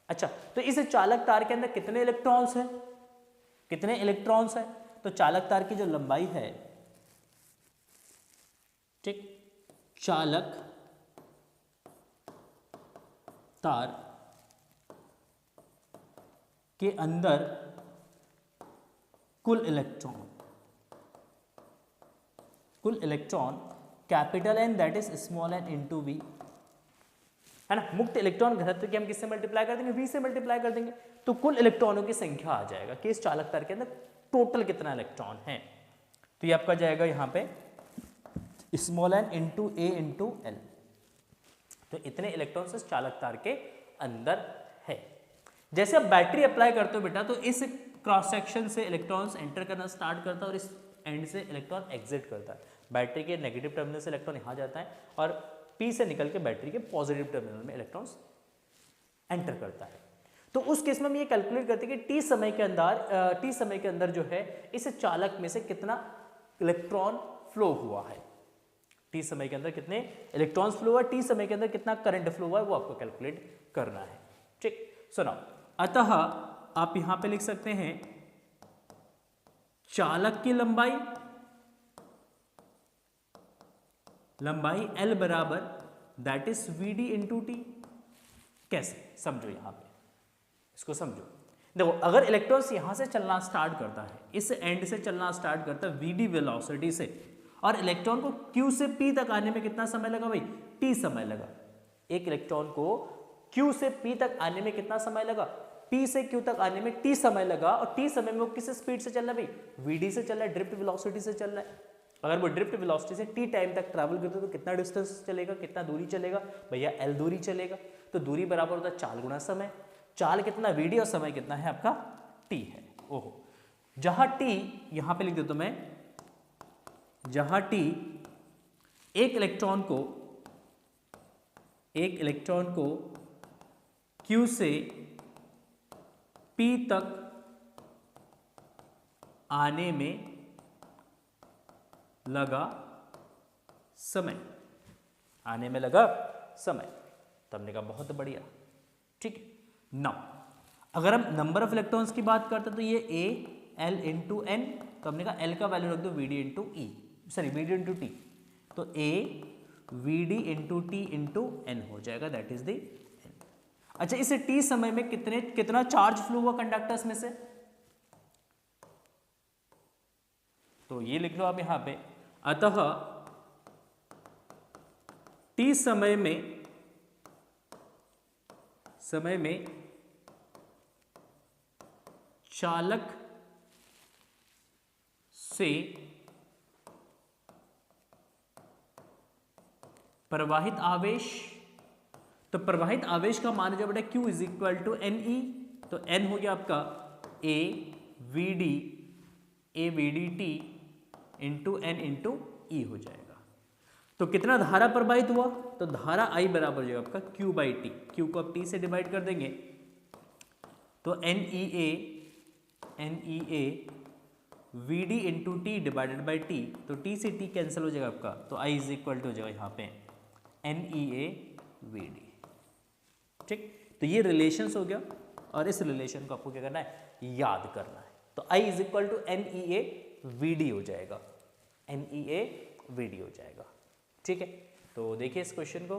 A: अच्छा तो इस चालक तार के अंदर कितने इलेक्ट्रॉन्स हैं? कितने इलेक्ट्रॉन्स हैं? तो चालक तार की जो लंबाई है, ठीक, चालक तार के अंदर कुल electron capital N that is small n into V है ना। मुक्त इलेक्ट्रॉन घनत्व की हम किससे मल्टीप्लाई कर देंगे? V से मल्टीप्लाई कर देंगे, तो कुल इलेक्ट्रॉनों की संख्या आ जाएगा कि इस चालक तार के अंदर टोटल कितना इलेक्ट्रॉन है। तो ये आपका जाएगा यहाँ पे small n into A into L। तो इतने इलेक्ट्रॉन्स इस चालक तार के अंदर है। जैसे आप बैटरी अप्लाई करते हो बेटा, तो इस क्रॉस सेक्शन से इलेक्ट्रॉन्स एंटर करना स्टार्ट करता है और इस एंड से इलेक्ट्रॉन एग्जिट करता है। बैटरी के नेगेटिव टर्मिनल से इलेक्ट्रॉन यहाँ जाता है और P से निकल के बैटरी के पॉजिटिव टर्मिनल में इलेक्ट्रॉन्स एंटर करता है। तो उस केस में हम ये कैलकुलेट करते हैं कि T समय के अंदर जो है इस चालक में से कितना इलेक्ट्रॉन फ्लो हुआ है। T समय के अंदर कितने इलेक्ट्रॉन्स फ्लो हुआ, T समय के अंदर कितना करंट फ्लो हुआ है, वो आपको कैलकुलेट करना है, ठीक। सुनो, अतः आप यहां पे लिख सकते हैं चालक की लंबाई L बराबर that is VD into T। कैसे? समझो, यहां पे इसको समझो। देखो अगर इलेक्ट्रॉन्स यहां से चलना स्टार्ट करता है, इस एंड से चलना स्टार्ट करता है VD वेलोसिटी से, और इलेक्ट्रॉन को Q से P तक आने में कितना समय लगा भाई? T समय लगा। एक इलेक्ट्रॉन को Q से P तक आने में कितना समय लगा? P से Q तक आने में T समय लगा। और T समय में वो किस स्पीड से चल रहा है भाई? VD से चल रहा है, ड्रिफ्ट वेलोसिटी से चल रहा है। अगर वो ड्रिफ्ट वेलोसिटी से T टाइम तक ट्रैवल करते तो कितना डिस्टेंस चलेगा, कितना दूरी चलेगा भैया? L दूरी चलेगा। तो दूरी बराबर होता है चाल गुना समय। चाल कितना? VD और समय कितना है आपका? T है। ओहो, जहां T यहां पे लिख देता हूं मैं, जहां T एक इलेक्ट्रॉन को Q से P तक आने में लगा समय, तो हमने कहा बहुत बढ़िया। ठीक है, नाउ अगर हम नंबर ऑफ इलेक्ट्रॉन्स की बात करते हैं तो ये A L इंटू एन, तो हमने कहा L का वैल्यू रख दो VD into VD into T, तो A VD into T into N हो जाएगा, दैट इज द N। अच्छा, इस T समय में कितना चार्ज फ्लो हुआ कंडक्टर्स में से? तो ये लिख लो आप यहां पे, अतः T समय में चालक से प्रवाहित आवेश, तो प्रवाहित आवेश का मान जो बेटा Q is equal to NE, तो N हो गया आपका AVDT into N into E हो जाएगा। तो कितना धारा प्रवाहित हुआ? तो धारा I बराबर जो आपका Q बाई टी, Q को आप T से डिवाइड कर देंगे तो NEA VD into T divided by T, तो T से T कैंसिल हो जाएगा आपका, तो I इज इक्वल टू हो जाएगा यहाँ पे NEA VD। ठीक, तो ये रिलेशंस हो गया और इस रिलेशन को आपको क्या करना है? याद करना है। तो I is equal to NEA VD हो जाएगा, NEA VD हो जाएगा। ठीक है, तो देखिए इस क्वेश्चन को।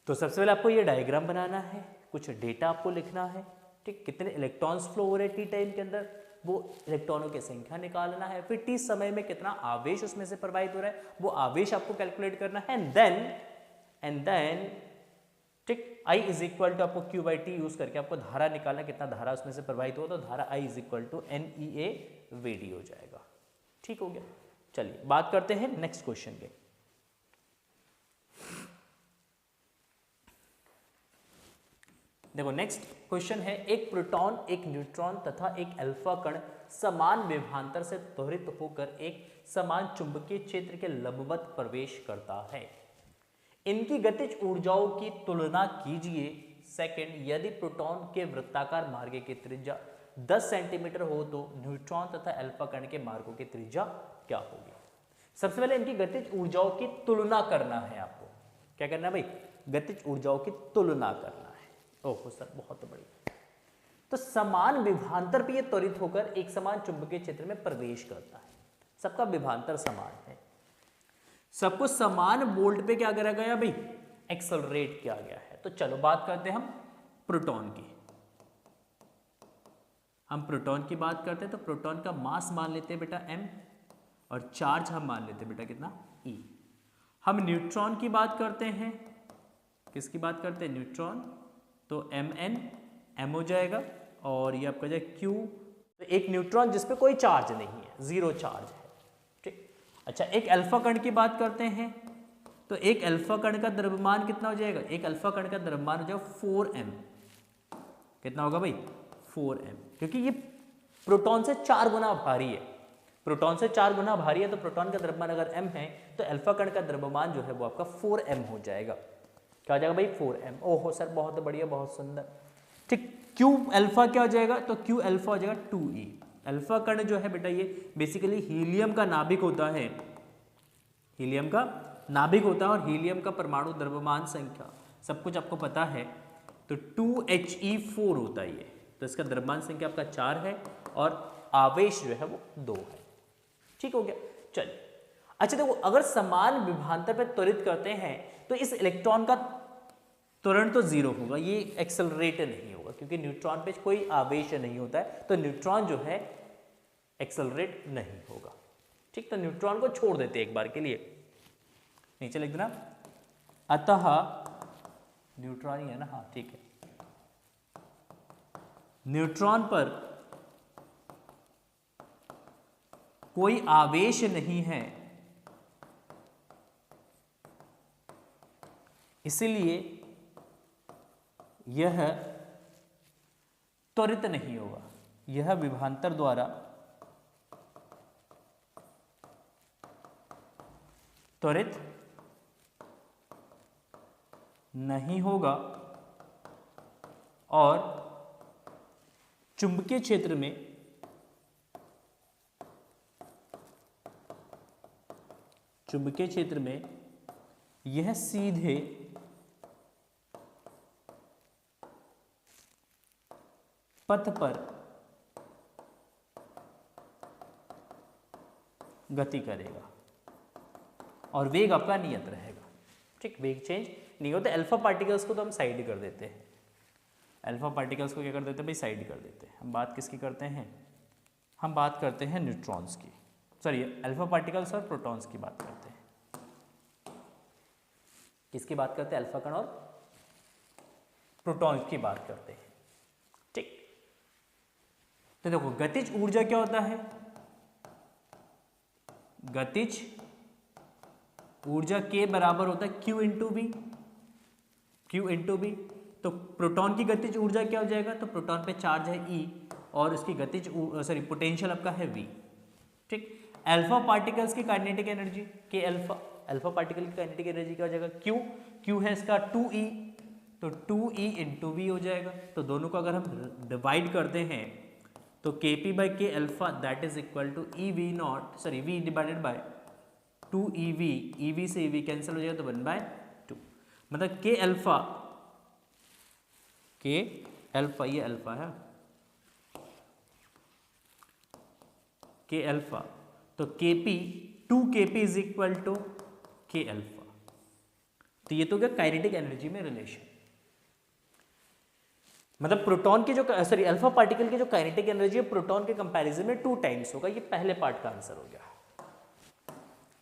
A: तो सबसे पहले आपको ये डायग्राम बनाना है, कुछ डेटा आपको लिखना है। ठीक, कितने इलेक्ट्रॉन्स फ्लो हो रहे हैं T टाइम के अंदर, वो इलेक्ट्रॉनों की संख्या निकालना है। फिर T समय में कितना आवेश उसमें से प्रवाहित हो रहा है, वो आवेश आपको कैलकुलेट करना है। एंड देन ठीक, I इज इक्वल टू आपको Q बाई टी यूज करके आपको धारा निकालना, कितना धारा उसमें से प्रवाहित हो, तो धारा I is equal to NEA VD हो जाएगा। ठीक हो गया। चलिए बात करते हैं नेक्स्ट क्वेश्चन के। देखो नेक्स्ट क्वेश्चन है, एक प्रोटॉन, एक न्यूट्रॉन तथा एक अल्फा कण समान विभवांतर से त्वरित होकर एक समान चुंबकीय क्षेत्र के लंबवत प्रवेश करता है। इनकी गतिज ऊर्जाओं की तुलना कीजिए। सेकंड, यदि प्रोटॉन के वृत्ताकार मार्ग की त्रिज्या 10 सेंटीमीटर हो तो न्यूट्रॉन तथा अल्फा कण के मार्गों की त्रिज्या क्या होगी? सबसे पहले इनकी गतिज ऊर्जाओं की तुलना करना है आपको। क्या करना है भाई? गतिज ऊर्जाओं की तुलना करना है। ओहो सर, बहुत बढ़िया। तो समान विभवांतर पे ये त्वरित होकर एक समान चुंबकीय क्षेत्र में प्रवेश करता है। सबका विभवांतर समान है, सबको समान वोल्ट पे क्या करा गया भाई? एक्सेलरेट किया गया है। तो चलो बात करते हैं हम प्रोटॉन की। हम प्रोटॉन की बात करते हैं तो प्रोटॉन का मास मान लेते हैं बेटा m, और चार्ज हम मान लेते हैं बेटा कितना? E। हम न्यूट्रॉन की बात करते हैं, किसकी बात करते हैं? न्यूट्रॉन, तो Mn m हो जाएगा और ये आपका जाए Q। तो एक न्यूट्रॉन जिसपे कोई चार्ज नहीं है, जीरो चार्ज है। ठीक, अच्छा एक अल्फा कण की बात करते हैं तो एक अल्फा कण का द्रव्यमान कितना हो जाएगा? एक अल्फा कण का द्रव्यमान हो जाएगा 4m। कितना होगा भाई? 4m, क्योंकि ये प्रोटॉन से 4 गुना भारी है। प्रोटॉन से 4 गुना भारी है तो प्रोटॉन का द्रव्यमान अगर m है तो अल्फा कण का द्रव्यमान जो है वो आपका 4m हो जाएगा। क्या हो जाएगा भाई? 4m। ओहो सर, बहुत बढ़िया, बहुत सुंदर। ठीक, Q अल्फा क्या हो जाएगा? तो Q अल्फा हो जाएगा 2e। अल्फा कण जो है बेटा ये बेसिकली हीलियम का नाभिक होता है, हीलियम का नाभिक होता है और हीलियम का परमाणु द्रव्यमान संख्या सब कुछ आपको पता है, तो 2He4 होता है ये। तो इसका द्रव्यमान संख्या आपका 4 है और आवेश जो है वो 2 है। ठीक हो गया। चलिए, अच्छा देखो, अगर समान विभवांतर पर त्वरित करते हैं तो इस इलेक्ट्रॉन का त्वरण तो जीरो होगा, ये एक्सेलरेट नहीं होगा, क्योंकि न्यूट्रॉन पे कोई आवेश नहीं होता है, तो न्यूट्रॉन जो है एक्सेलरेट नहीं होगा। ठीक, तो न्यूट्रॉन को छोड़ देते हैं एक बार के लिए, नीचे लिख देना अतः न्यूट्रॉन ही है ना, हाँ ठीक है, न्यूट्रॉन पर कोई आवेश नहीं है, इसलिए यह त्वरित नहीं होगा, यह विभवांतर द्वारा त्वरित नहीं होगा और चुंबकीय क्षेत्र में यह सीधे पथ पर गति करेगा और वेग आपका नियत रहेगा। ठीक, वेग चेंज नहीं होता। अल्फा पार्टिकल्स को तो हम साइड कर देते हैं, अल्फा पार्टिकल्स को क्या कर देते हैं भाई, साइड कर देते हैं। हम बात किसकी करते हैं, हम बात करते हैं न्यूट्रॉन्स की, सॉरी अल्फा पार्टिकल्स और प्रोटॉन्स की बात करते हैं। किसकी बात करते हैं, अल्फा कण और प्रोटॉन्स की बात करते हैं। ठीक, तो देखो गतिज ऊर्जा क्या होता है, गतिज ऊर्जा के बराबर होता है Q into B, Q into B. तो प्रोटॉन की गतिज ऊर्जा क्या हो जाएगा, तो प्रोटॉन पे चार्ज है E और उसकी गतिज पोटेंशियल आपका है V। ठीक, अल्फा पार्टिकल्स की काइनेटिक एनर्जी के अल्फा, अल्फा पार्टिकल की काइनेटिक एनर्जी क्या हो जाएगा, Q है इसका 2E, तो 2E इंटू वी हो जाएगा। तो दोनों को अगर हम डिवाइड करते हैं तो Kp by K alpha that is equal to EV नॉट, sorry V divided by 2EV, EV से EV कैंसिल हो जाएगा तो 1/2, मतलब के अल्फा ये अल्फा है, के अल्फा, तो Kp 2Kp is equal to K alpha. तो ये तो क्या काइनेटिक एनर्जी में रिलेशन, मतलब प्रोटॉन की जो सॉरी अल्फा पार्टिकल की जो काइनेटिक एनर्जी है प्रोटॉन के कंपैरिजन में 2 टाइम्स होगा। ये पहले पार्ट का आंसर हो गया,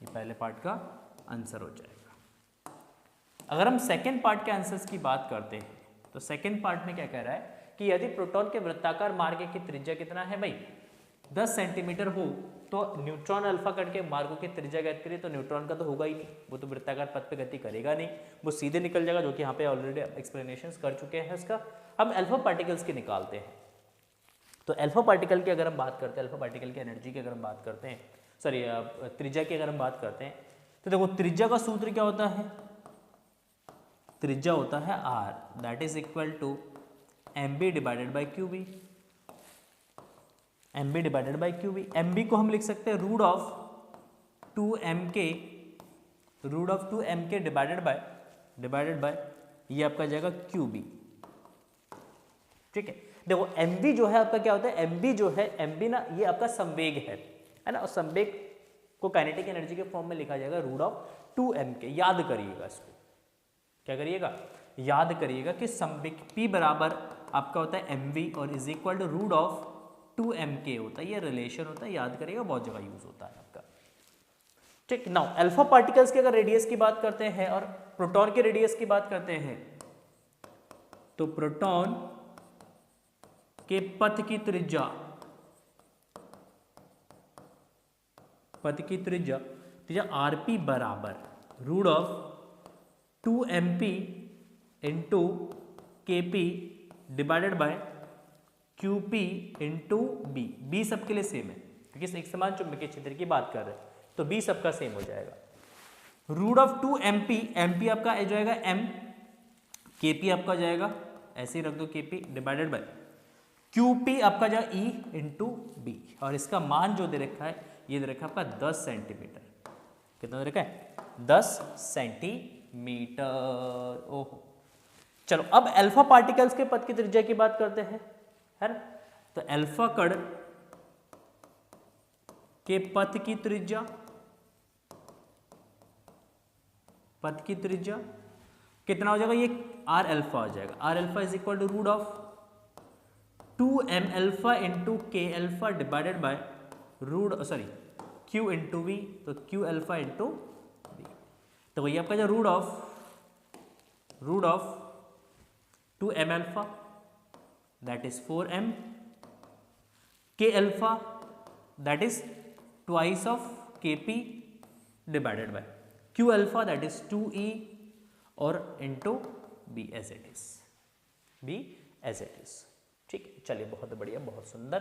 A: ये पहले पार्ट का आंसर हो जाएगा। अगर हम सेकेंड पार्ट के आंसर्स की बात करते हैं तो सेकेंड पार्ट में क्या कह रहा है कि यदि प्रोटॉन के वृत्ताकार मार्ग की त्रिज्या कितना है भाई, 10 सेंटीमीटर हो, तो न्यूट्रॉन अल्फा कण के मार्गों की त्रिज्या ज्ञात करिए, तो न्यूट्रॉन का तो होगा ही नहीं, वो तो वृत्ताकार पथ पे गति करेगा नहीं, वो सीधे निकल जाएगा, जो कि यहाँ पे ऑलरेडी एक्सप्लेनेशंस कर चुके हैं उसका। हम अल्फा पार्टिकल्स की निकालते हैं, तो अल्फा पार्टिकल की अगर हम बात करते हैं, अल्फा पार्टिकल की एनर्जी की अगर हम बात करते हैं, सॉरी त्रिज्या की अगर हम बात करते हैं, तो देखो त्रिज्या का सूत्र क्या होता है, त्रिज्या होता है r, that is equal to mb divided by QB, mb divided by QB. mb को हम लिख सकते हैं root of 2mk divided by ये आपका जाएगा क्यूबी। ठीक है, देखो mb जो है आपका क्या होता है, mb जो है, mb ना ये आपका संवेग है ना, और संवेग को काइनेटिक एनर्जी के फॉर्म में लिखा जाएगा रूट ऑफ 2mk। याद करिएगा इसको, क्या करिएगा, याद करिएगा कि संवेग p बराबर आपका होता है mv और is equal to root of 2mk होता है, ये रिलेशन होता है, याद करिएगा, बहुत जगह यूज होता है आपका। ठीक, नाउ अल्फा पार्टिकल्स के अगर रेडियस की बात करते हैं और प्रोटॉन के रेडियस की बात करते हैं, तो प्रोटॉन के पथ की त्रिज्या rp बराबर root of 2mp into kp divided by qp into b। b सबके लिए सेम है क्योंकि एक समान चुंबकीय क्षेत्र की बात कर रहे हैं, तो b सबका सेम हो जाएगा। रूट ऑफ 2mp, mp आपका आ जाएगा m, kp आपका जाएगा ऐसे ही रख दो kp डिवाइडेड बाय qp आपका जाएगा e इंटू बी, और इसका मान जो दे रखा है ये दे रखा है आपका 10 सेंटीमीटर। कितना दे रखा है, 10 सेंटीमीटर। ओहो, चलो अब अल्फा पार्टिकल्स के पथ की त्रिज्या की बात करते हैं, है ना। तो अल्फा कण के पथ की त्रिज्या कितना हो जाएगा, ये आर अल्फा हो जाएगा, R alpha is equal to root of 2m alpha into K alpha divided by Q into V, तो Q अल्फा इंटू वी, तो वही आपका जो root of 2m alpha that is 4m, K alpha that is twice of Kp divided by Q alpha that is 2e और into B as it is, ठीक है। चलिए बहुत बढ़िया, बहुत सुंदर,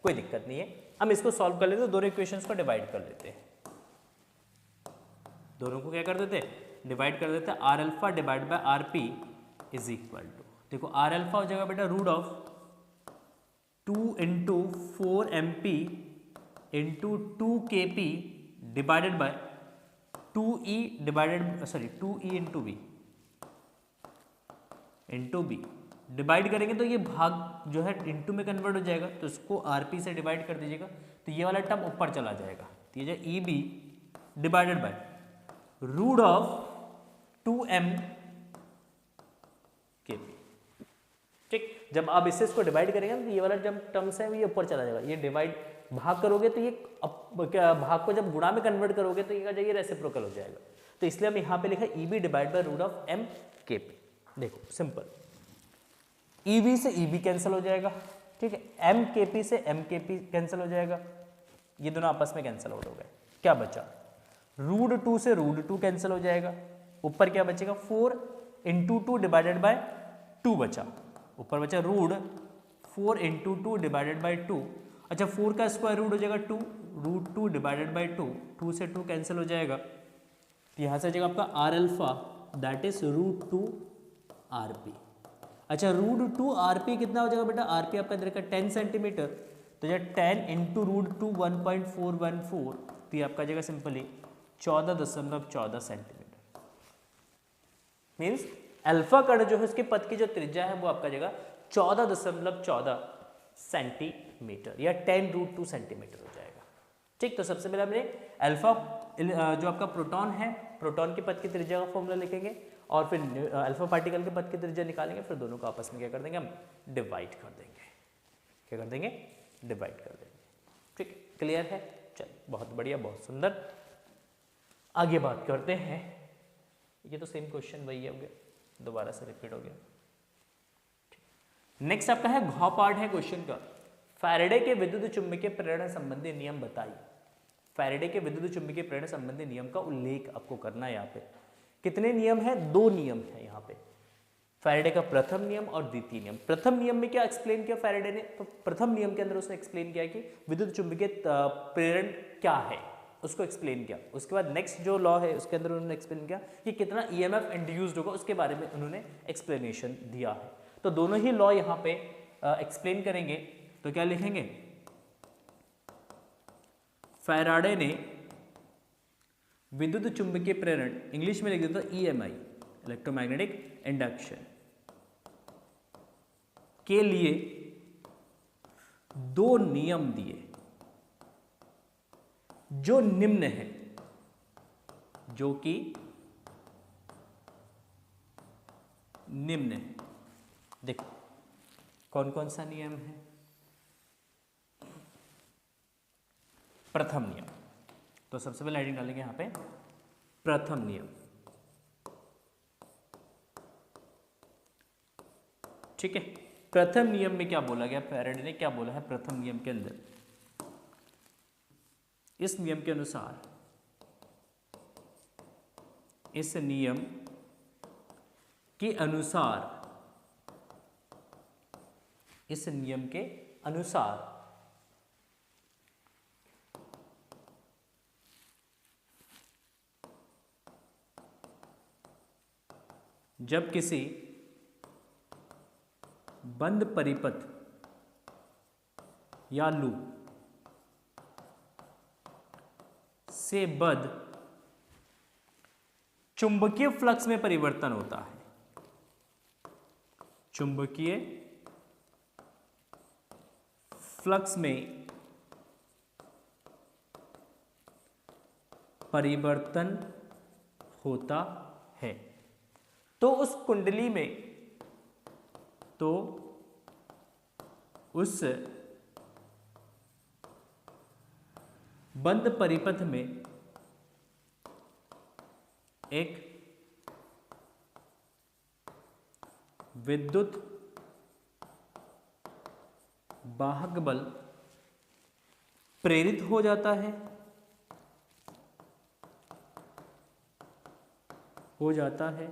A: कोई दिक्कत नहीं है। हम इसको सॉल्व कर लेते हैं, दोनों इक्वेशंस को डिवाइड कर लेते हैं, दोनों को क्या कर देते हैं, डिवाइड कर देते हैं। R alpha divide by R P is equal to, देखो आर अल्फा हो जाएगा बेटा root of 2 into 4 M P into 2 K P divided by 2e into B into B, divide करेंगे तो ये भाग जो है इंटू में कन्वर्ट हो जाएगा, तो इसको आरपी से डिवाइड कर दीजिएगा, तो ये वाला टर्म ऊपर चला जाएगा, तो ये E B divided by root of 2m K P, ठीक। जब आप इसको डिवाइड करेंगे तो ये वाला जब टर्म्स है ये ऊपर चला जाएगा, ये डिवाइड भाग करोगे तो ये भाग को जब गुणा में कन्वर्ट करोगे तो ये जाइए रेसिप्रोकल हो जाएगा, तो इसलिए हम यहाँ पे लिखा E B divide by root of m K P. देखो सिंपल, EV से EV कैंसिल हो जाएगा, ठीक है, MKP से MKP कैंसिल हो जाएगा, ये दोनों आपस में कैंसिल आउट हो गए, क्या बचा, रूट 2 से रूट 2 कैंसिल हो जाएगा, ऊपर क्या बचेगा 4 इंटू 2 डिवाइडेड बाय 2 बचा, ऊपर बचा रूट 4 इंटू 2 डिवाइडेड बाय 2, अच्छा 4 का स्क्वायर रूट हो जाएगा 2, रूट 2 डिवाइडेड बाय 2, 2 से 2 कैंसिल हो जाएगा, तो यहाँ से आ जाएगा आपका R alpha that is root 2 RP. अच्छा रूट 2 आरपी कितना हो जाएगा बेटा, आरपी आपका इधर का 10 सेंटीमीटर, तो जब 10 इंटू रूट 2 1.414, तो ये आपका जाएगा सिंपली 14.14 सेंटीमीटर, मीन्स अल्फा कण जो है उसके पथ की जो त्रिज्या है वो आपका जाएगा 14.14 सेंटीमीटर या 10 रूट 2 सेंटीमीटर हो जाएगा, ठीक। तो सबसे पहले हमने अल्फा जो आपका प्रोटॉन है, प्रोटॉन के पथ की त्रिज्या का फॉर्मूला लिखेंगे और फिर अल्फा पार्टिकल के पथ की त्रिज्या निकालेंगे, फिर दोनों को आपस में क्या कर देंगे, हम डिवाइड कर देंगे, क्या कर देंगे, डिवाइड कर देंगे, ठीक है, क्लियर है। चलिए बहुत बढ़िया, बहुत सुंदर, आगे बात करते हैं। ये तो सेम क्वेश्चन वही हो गया, दोबारा से रिपीट हो गया। नेक्स्ट आपका है घ पार्ट है क्वेश्चन का, फैराडे के विद्युत चुंबकीय प्रेरण संबंधी नियम बताइए। फैराडे के विद्युत चुंबकीय प्रेरण संबंधी नियम का उल्लेख आपको करना है। यहाँ पे कितने नियम है, 2 नियम है यहाँ पे, फैराडे का प्रथम नियम और द्वितीय नियम। प्रथम नियम में क्या एक्सप्लेन किया फैराडे ने, तो प्रथम नियम के अंदर उसने एक्सप्लेन किया कि विद्युत चुंबकीय प्रेरण क्या है, उसको एक्सप्लेन किया। उसके बाद नेक्स्ट जो लॉ है उसके अंदर उन्होंने एक्सप्लेन किया कि कितना ईएमएफ इंड्यूस्ड होगा, उसके बारे में उन्होंने एक्सप्लेनेशन दिया है। तो दोनों ही लॉ यहाँ पे एक्सप्लेन करेंगे, तो क्या लिखेंगे, फैराडे ने विद्युत चुंबकीय प्रेरण, इंग्लिश में लिख देता EMI इलेक्ट्रोमैग्नेटिक इंडक्शन के लिए 2 नियम दिए जो निम्न है, जो कि निम्न है। देखो कौन कौन सा नियम है, प्रथम नियम, तो सबसे पहले हेडिंग डालेंगे यहां पे प्रथम नियम, ठीक है। प्रथम नियम में क्या बोला गया, फैराडे ने क्या बोला है प्रथम नियम के अंदर, इस नियम के अनुसार, इस नियम के अनुसार, इस नियम के अनुसार जब किसी बंद परिपथ या लूप से बद्ध चुंबकीय फ्लक्स में परिवर्तन होता है, चुंबकीय फ्लक्स में परिवर्तन होता है, तो उस कुंडली में, तो उस बंद परिपथ में एक विद्युत वाहक बल प्रेरित हो जाता है,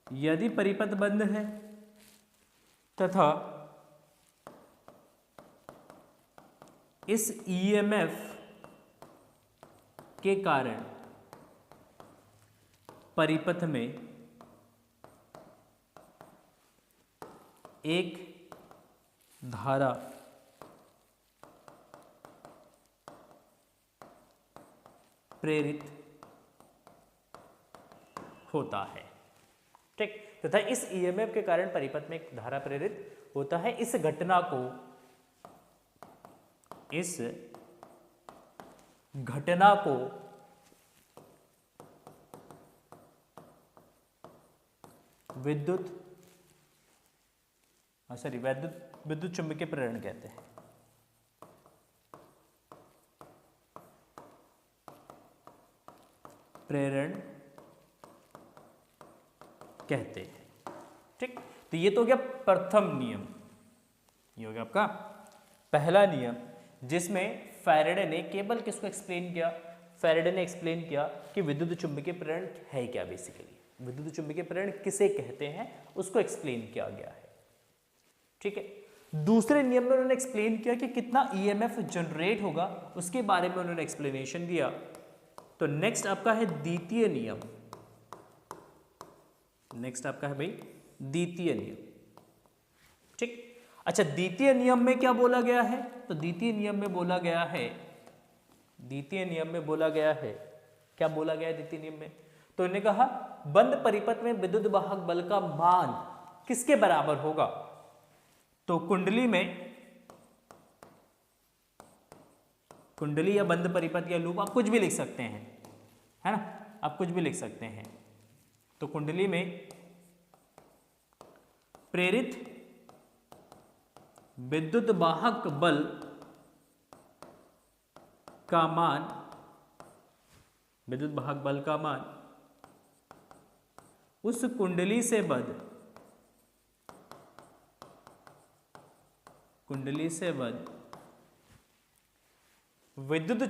A: यदि परिपथ बंद है तथा इस ईएमएफ के कारण परिपथ में एक धारा प्रेरित होता है। ठीक, तथा इस ईएमएफ के कारण परिपथ में एक धारा प्रेरित होता है। इस घटना को विद्युत चुंबकीय प्रेरण कहते हैं। ठीक, तो ये तो हो गया प्रथम नियम, ये हो गया आपका पहला नियम, जिसमें फैराडे ने केवल किसको एक्सप्लेन किया? फैराडे ने एक्सप्लेन किया कि विद्युत चुंबकीय प्रेरण है क्या, बेसिकली विद्युत चुंबकीय प्रेरण किसे कहते हैं उसको एक्सप्लेन किया गया है। ठीक है, दूसरे नियम में उन्होंने एक्सप्लेन किया कि कितना ईएमएफ जनरेट होगा, उसके बारे में उन्होंने एक्सप्लेनेशन दिया। तो नेक्स्ट आपका है द्वितीय नियम। नेक्स्ट आपका है भाई द्वितीय नियम। ठीक, अच्छा, द्वितीय नियम में क्या बोला गया है? तो द्वितीय नियम में बोला गया है, क्या बोला गया है द्वितीय नियम में? तो उन्होंने कहा बंद परिपथ में विद्युत वाहक बल का मान किसके बराबर होगा? तो कुंडली या बंद परिपथ या लूप, आप कुछ भी लिख सकते हैं, है ना, आप कुछ भी लिख सकते हैं। तो कुंडली में प्रेरित विद्युत वाहक बल का मान, उस कुंडली से बद्ध विद्युत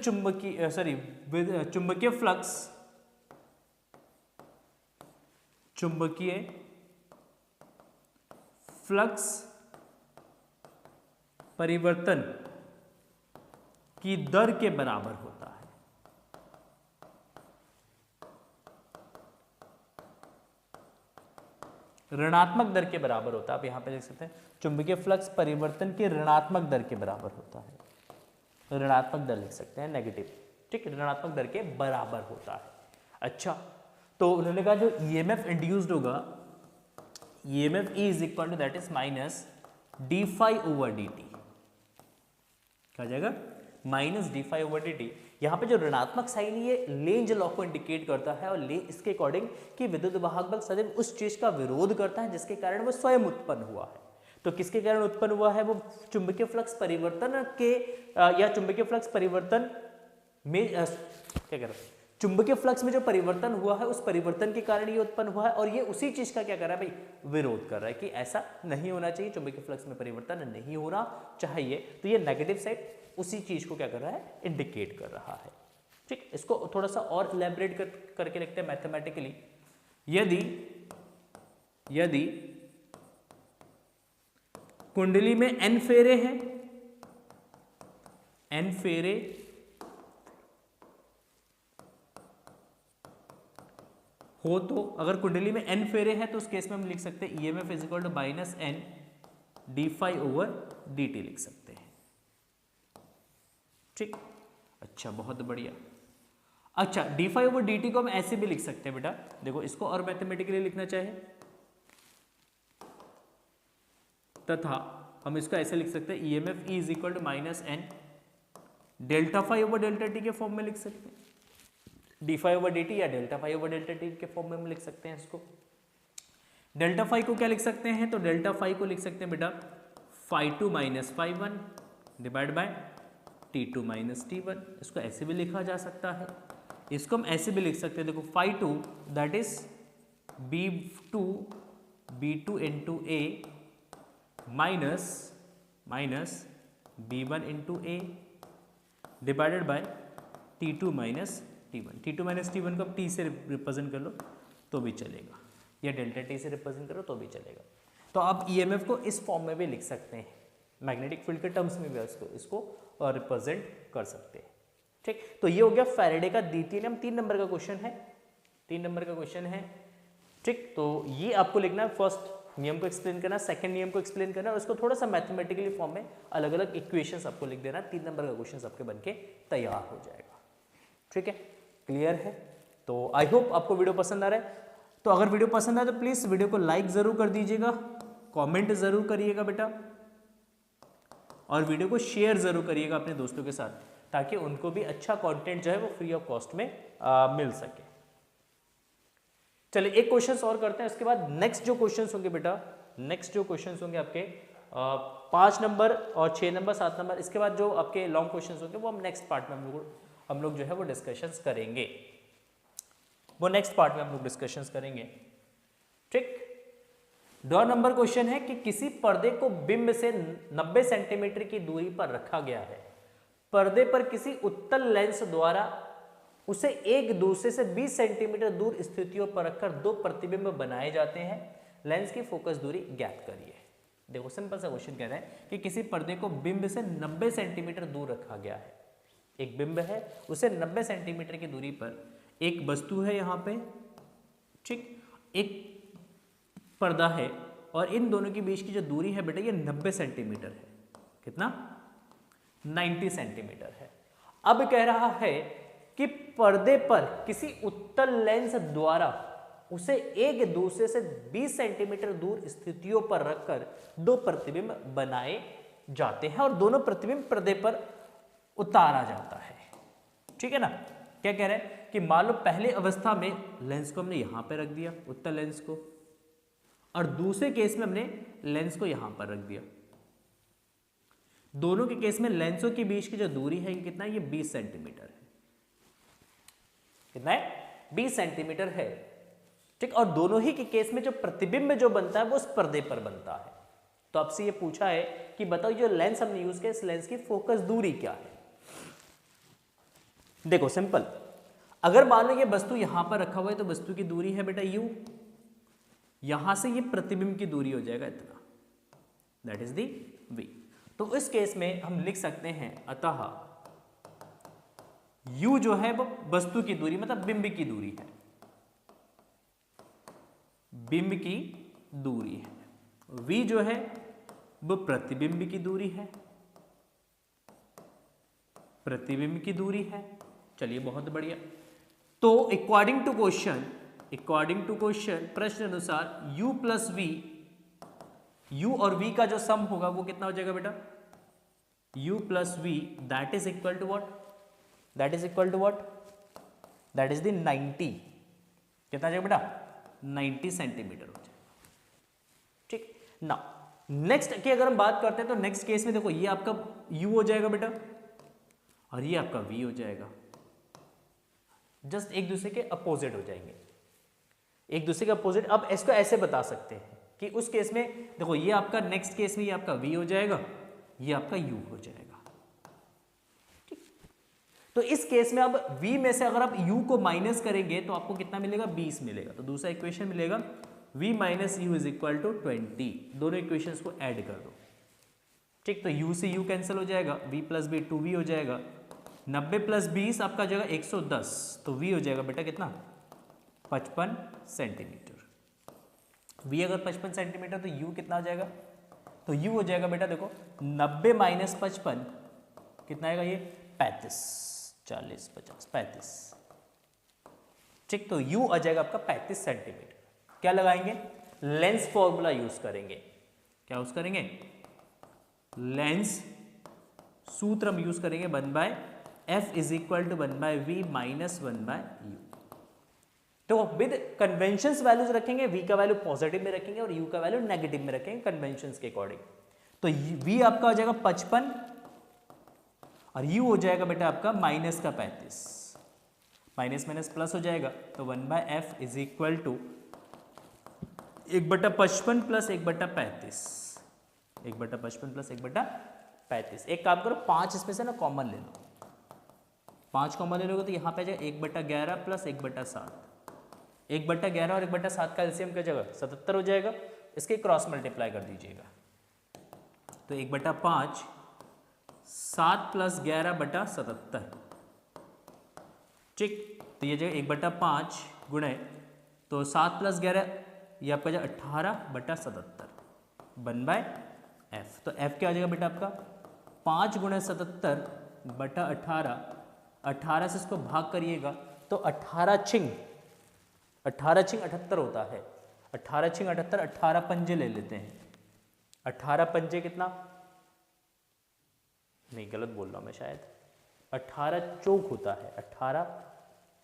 A: चुंबकीय फ्लक्स परिवर्तन की दर के बराबर होता है। ऋणात्मक दर के बराबर होता है। आप यहां पे देख सकते हैं चुंबकीय फ्लक्स परिवर्तन के ऋणात्मक दर के बराबर होता है। ऋणात्मक दर लिख सकते हैं, नेगेटिव। ठीक, ऋणात्मक दर के बराबर होता है। अच्छा, तो उन्होंने कहा जो ईएमएफ इंड्यूस्ड होगा, EMF E is equal to that is minus D phi over D T. क्या जाएगा? Minus D phi over D T. यहाँ पे जो ऋणात्मक साइन है ये लेंज लॉ को इंडिकेट करता है, और इसके अकॉर्डिंग कि विद्युत वाहक बल सदैव उस चीज का विरोध करता है जिसके कारण वो स्वयं उत्पन्न हुआ है। तो किसके कारण उत्पन्न हुआ है? वो चुंबकीय फ्लक्स परिवर्तन के या चुंबकीय फ्लक्स परिवर्तन में क्या कह रहा है, चुंबकीय फ्लक्स में जो परिवर्तन हुआ है उस परिवर्तन के कारण ये उत्पन्न हुआ है, और ये उसी चीज का क्या कर रहा है भाई? विरोध कर रहा है कि ऐसा नहीं होना चाहिए, चुंबकीय फ्लक्स में परिवर्तन नहीं होना चाहिए। तो ये नेगेटिव साइड उसी चीज को क्या कर रहा है? इंडिकेट कर रहा है। ठीक, इसको थोड़ा सा और इलैबोरेट करके लिखते हैं मैथमेटिकली। यदि कुंडली में n फेरे हैं, n फेरे हो, तो अगर कुंडली में n फेरे हैं तो उस केस में हम लिख सकते हैं EMF is equal to minus n D phi over D T लिख सकते हैं। ठीक, अच्छा, बहुत बढ़िया। अच्छा, D phi over D T को हम ऐसे भी लिख सकते हैं बेटा, देखो इसको और मैथमेटिकली लिखना चाहे तथा हम इसको ऐसे लिख सकते हैं EMF E is equal to minus N delta phi over delta T के फॉर्म में लिख सकते हैं, D phi over D T या delta phi over delta T के फॉर्म में हम लिख सकते हैं इसको। डेल्टा फाई को क्या लिख सकते हैं? तो डेल्टा फाई को लिख सकते हैं बेटा phi two minus phi one divide by T2 minus T1, इसको ऐसे भी लिखा जा सकता है, इसको हम ऐसे भी लिख सकते हैं, देखो phi 2 that is B2 into A minus B1 into A divided by T2 minus T1। T2 minus T1 को आप T से रिप्रेजेंट कर लो तो भी चलेगा, या डेल्टा T से रिप्रेजेंट करो तो भी चलेगा। तो आप EMF को इस फॉर्म में भी लिख सकते हैं, मैग्नेटिक फील्ड के टर्म्स में भी इसको रिप्रेजेंट कर सकते हैं। ठीक, तो ये हो गया फैराडे का द्वितीय नियम। 3 नंबर का क्वेश्चन है, 3 नंबर का क्वेश्चन है। ठीक, तो ये आपको लिखना है, फर्स्ट नियम को एक्सप्लेन करना, सेकंड नियम को एक्सप्लेन करना और उसको थोड़ा सा मैथमेटिकली फॉर्म में अलग अलग इक्वेशंस आपको लिख देना। 3 नंबर का क्वेश्चन आपके बनके तैयार हो जाएगा। ठीक है, क्लियर है? तो आई होप आपको वीडियो पसंद आ रहा है। तो अगर वीडियो पसंद आए तो प्लीज वीडियो को लाइक जरूर कर दीजिएगा, कमेंट जरूर करिएगा बेटा, और वीडियो को शेयर जरूर करिएगा अपने दोस्तों के साथ, ताकि उनको भी अच्छा कंटेंट जो है वो फ्री ऑफ कॉस्ट में मिल सके। चलिए एक क्वेश्चन और करते हैं, उसके बाद नेक्स्ट जो क्वेश्चन होंगे बेटा, नेक्स्ट जो क्वेश्चन होंगे आपके 5 नंबर और 6 नंबर 7 नंबर, इसके बाद जो आपके लॉन्ग क्वेश्चन होंगे वो हम नेक्स्ट पार्ट में हम लोग जो है वो डिस्कशंस करेंगे, वो नेक्स्ट पार्ट में हम लोग डिस्कशंस करेंगे। ठीक, 2 नंबर क्वेश्चन है कि किसी पर्दे को बिंब से 90 सेंटीमीटर की दूरी पर रखा गया है। पर्दे पर किसी उत्तल लेंस द्वारा उसे एक दूसरे से 20 सेंटीमीटर दूर स्थितियों पर रखकर 2 प्रतिबिंब बनाए जाते हैं। लेंस की फोकस दूरी ज्ञात करिए। देखो सिंपल सा क्वेश्चन कह रहा है कि किसी पर्दे को बिंब से 90 सेंटीमीटर दूर रखा गया है। एक बिंब है, उसे 90 सेंटीमीटर की दूरी पर एक वस्तु है यहाँ पे, ठीक, एक पर्दा है, और इन दोनों के बीच की जो दूरी है बेटा ये 90 सेंटीमीटर है। कितना? 90 सेंटीमीटर है। अब कह रहा है कि पर्दे पर किसी उत्तल लेंस द्वारा उसे एक दूसरे से 20 सेंटीमीटर दूर स्थितियों पर रखकर 2 प्रतिबिंब बनाए जाते हैं और दोनों प्रतिबिंब पर्दे पर उतारा जाता है। ठीक है ना? क्या कह रहे हैं कि मान लो पहले अवस्था में लेंस को हमने यहां पे रख दिया, उत्तल लेंस को, और दूसरे केस में हमने लेंस को यहां पर रख दिया। दोनों के केस में लेंसों के बीच की जो दूरी है ये कितना है? ये 20 सेंटीमीटर है। कितना है? 20 सेंटीमीटर है। ठीक, और दोनों ही के केस में जो प्रतिबिंब जो बनता है वो उस पर्दे पर बनता है। तो आपसे ये पूछा है कि बताओ जो लेंस हमने यूज किया इस लेंस की फोकस दूरी क्या है? देखो सिंपल, अगर मान लो ये वस्तु यहां पर रखा हुआ है तो वस्तु की दूरी है बेटा u, यहां से ये प्रतिबिंब की दूरी हो जाएगा इतना, दैट इज दी v। तो इस केस में हम लिख सकते हैं अतः u जो है वो वस्तु की दूरी मतलब बिंब की दूरी है, बिंब की दूरी है, v जो है वो प्रतिबिंब की दूरी है, प्रतिबिंब की दूरी है। चलिए बहुत बढ़िया। तो अकॉर्डिंग टू क्वेश्चन प्रश्न अनुसार u प्लस v, u और v का जो सम होगा वो कितना हो जाएगा बेटा? u plus v that is equal to what? That is equal to what? That is the 90। कितना जाएगा बेटा? 90 सेंटीमीटर हो जाएगा। ठीक, ना नेक्स्ट की अगर हम बात करते हैं तो नेक्स्ट केस में देखो ये आपका u हो जाएगा बेटा और ये आपका v हो जाएगा, जस्ट एक दूसरे के अपोजिट हो जाएंगे, एक दूसरे के अपोजिट। अब इसको ऐसे बता सकते हैं कि उस केस में देखो ये आपका नेक्स्ट केस में ये आपका v हो जाएगा, ये आपका u हो जाएगा। ठीक, तो इस केस में अब v में से अगर आप u को माइनस करेंगे तो आपको कितना मिलेगा? 20 मिलेगा। तो दूसरा इक्वेशन मिलेगा v minus u is equal to 20। दोनों इक्वेशंस को ऐड कर दो। ठीक, तो u से u कैंसिल हो जाएगा, v प्लस b 2v हो जाएगा, 90 प्लस 20 आपका जाएगा 110, तो v हो जाएगा बेटा कितना? 55 सेंटीमीटर। v अगर 55 सेंटीमीटर तो u कितना हो जाएगा? तो u हो जाएगा बेटा देखो 90 माइनस 55 कितना आएगा? ये 35, 40, 50, 35। ठीक, तो u आ जाएगा आपका 35 सेंटीमीटर। क्या लगाएंगे? लेंस फॉर्मूला यूज करेंगे। क्या यूज करेंगे? लेंस सूत्र हम यूज करेंगे 1/f is equal to 1/v minus 1/u। तो विद कन्वेंशंस वैल्यूज रखेंगे, v का वैल्यू पॉजिटिव में रखेंगे और u का वैल्यू नेगेटिव में रखेंगे कन्वेंशंस के अकॉर्डिंग। तो v आपका हो जाएगा 55 और u हो जाएगा बेटा आपका माइनस का 35, माइनस माइनस प्लस हो जाएगा, तो 1/f is equal to 1/55 plus 1/35, 1/55 plus 1/35। एक काम करो, 5 इसमें से ना कॉमन ले लो, 5 कॉमन ले लोगे तो यहाँ पे आ जाएगा 1/11 प्लस 1/7, 1/11 और 1/7 का एलसीएम क्या जगह 77 हो जाएगा, इसके क्रॉस मल्टीप्लाई कर दीजिएगा, तो 1/5 7 प्लस 11/77, ठीक। तो ये जगह 1/5 गुणे, तो 7 प्लस 11 ये आपका जाएगा 18/77 1/f। तो f क्या आ जाएगा बेटा आपका 5 गुणे 77/18, 18 से इसको भाग करिएगा तो 18 छिंग 78 होता है, 18 छिंग 78, 18 पंजे ले लेते हैं, 18 पंजे कितना, नहीं गलत बोल रहा हूँ मैं शायद, 18 चौक होता है, 18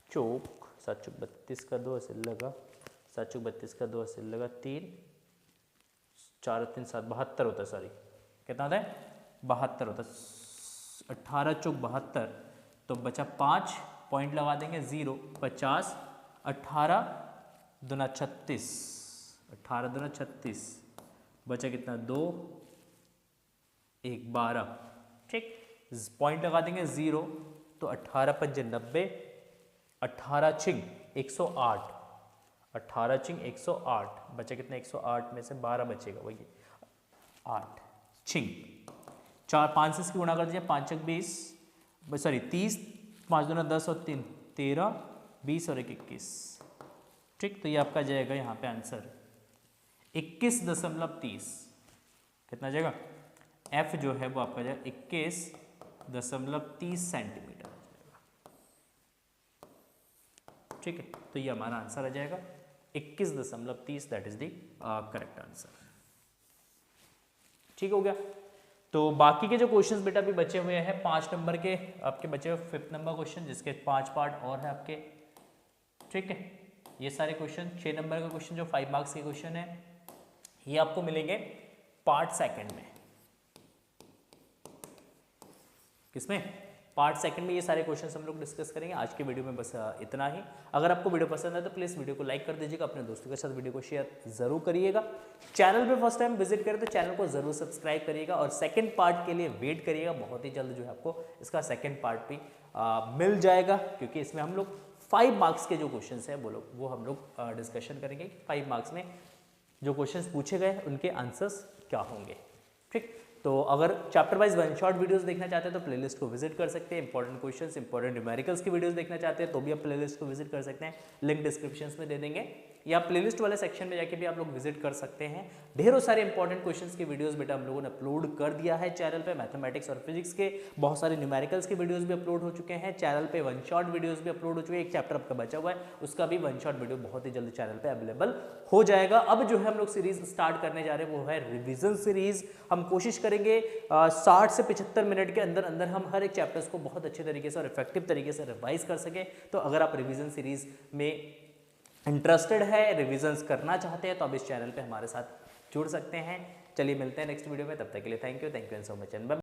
A: चौक 7 चौक 32 का 2 ऐसे लगा, 7 चौक 32 का 2 ऐसे लगा, 3 4 3 7 72 होता है, सॉरी कितना होता है 72 होता है, 18 चौक 72, तो बचा 5 पॉइंट लगा देंगे 0 50, 18 दूना 36, 18 दूना 36, बचा कितना 2 1 12, ठीक। पॉइंट लगा देंगे 0, तो 18 पंजे 90, 18 छिंग 108, 18 छिंग 108, बचा कितना 108 में से 12 बचेगा, वही 8 छिंग 4 5 से इसकी गुणा कर दीजिए, 5 1 20, सॉरी 30, 5 दूना 10 और 3 13, 20 और 1 21, ठीक। तो ये आपका जाएगा यहाँ पे आंसर 21.30, कितना जाएगा f जो है वो आपका जाएगा 21.30 सेंटीमीटर, ठीक है। तो ये हमारा आंसर आ जाएगा 21.30, that is the correct answer, ठीक हो गया। तो बाकी के जो क्वेश्चंस बेटा अभी बचे हुए हैं 5 नंबर के आपके बचे हुए 5th नंबर क्वेश्चन, जिसके 5 पार्ट और है आपके, ठीक है। ये सारे क्वेश्चन 6 नंबर का क्वेश्चन जो 5 मार्क्स के क्वेश्चन है ये आपको मिलेंगे पार्ट सेकंड में, किसमें पार्ट सेकंड में ये सारे क्वेश्चंस हम लोग डिस्कस करेंगे। आज के वीडियो में बस इतना ही। अगर आपको वीडियो पसंद है तो प्लीज़ वीडियो को लाइक कर दीजिएगा, अपने दोस्तों के साथ वीडियो को शेयर जरूर करिएगा। चैनल पे फर्स्ट टाइम विजिट करें तो चैनल को जरूर सब्सक्राइब करिएगा और सेकंड पार्ट के लिए वेट करिएगा, बहुत ही जल्द जो है आपको इसका सेकंड पार्ट भी मिल जाएगा, क्योंकि इसमें हम लोग 5 मार्क्स के जो क्वेश्चन हैं वो हम लोग डिस्कशन करेंगे। 5 मार्क्स में जो क्वेश्चन पूछे गए उनके आंसर्स क्या होंगे, ठीक। तो अगर चैप्टर वाइज 1 शॉट वीडियोस देखना चाहते हैं तो प्लेलिस्ट को विजिट कर सकते हैं। इंपॉर्टेंट क्वेश्चंस, इंपॉर्टेंट न्यूमेरिकल्स की वीडियोस देखना चाहते हैं तो भी आप प्लेलिस्ट को विजिट कर सकते हैं, लिंक डिस्क्रिप्शन में दे देंगे, या प्लेलिस्ट वाले सेक्शन में जाके भी आप लोग विजिट कर सकते हैं। ढेरों सारे इंपॉर्टेंट क्वेश्चंस की वीडियोस बेटा हम लोगों ने अपलोड कर दिया है चैनल पे। मैथमेटिक्स और फिजिक्स के बहुत सारे न्यूमेरिकल्स के वीडियोस भी अपलोड हो चुके हैं चैनल पे, 1 शॉट वीडियोस भी अपलोड हो चुके हैं। एक चैप्टर आपका बचा हुआ है, उसका भी 1 शॉट वीडियो बहुत ही जल्द चैनल पे अवेलेबल हो जाएगा। अब जो है हम लोग सीरीज स्टार्ट करने जा रहे हैं वो है रिविजन सीरीज। हम कोशिश करेंगे 60 से 75 मिनट के अंदर अंदर हम हर एक चैप्टर्स को बहुत अच्छे तरीके से और इफेक्टिव तरीके से रिवाइज कर सकें। तो अगर आप रिवीजन सीरीज में इंटरेस्टेड है, रिविजन्स करना चाहते हैं तो आप इस चैनल पे हमारे साथ जुड़ सकते हैं। चलिए मिलते हैं नेक्स्ट वीडियो में, तब तक के लिए thank you and so much and bye.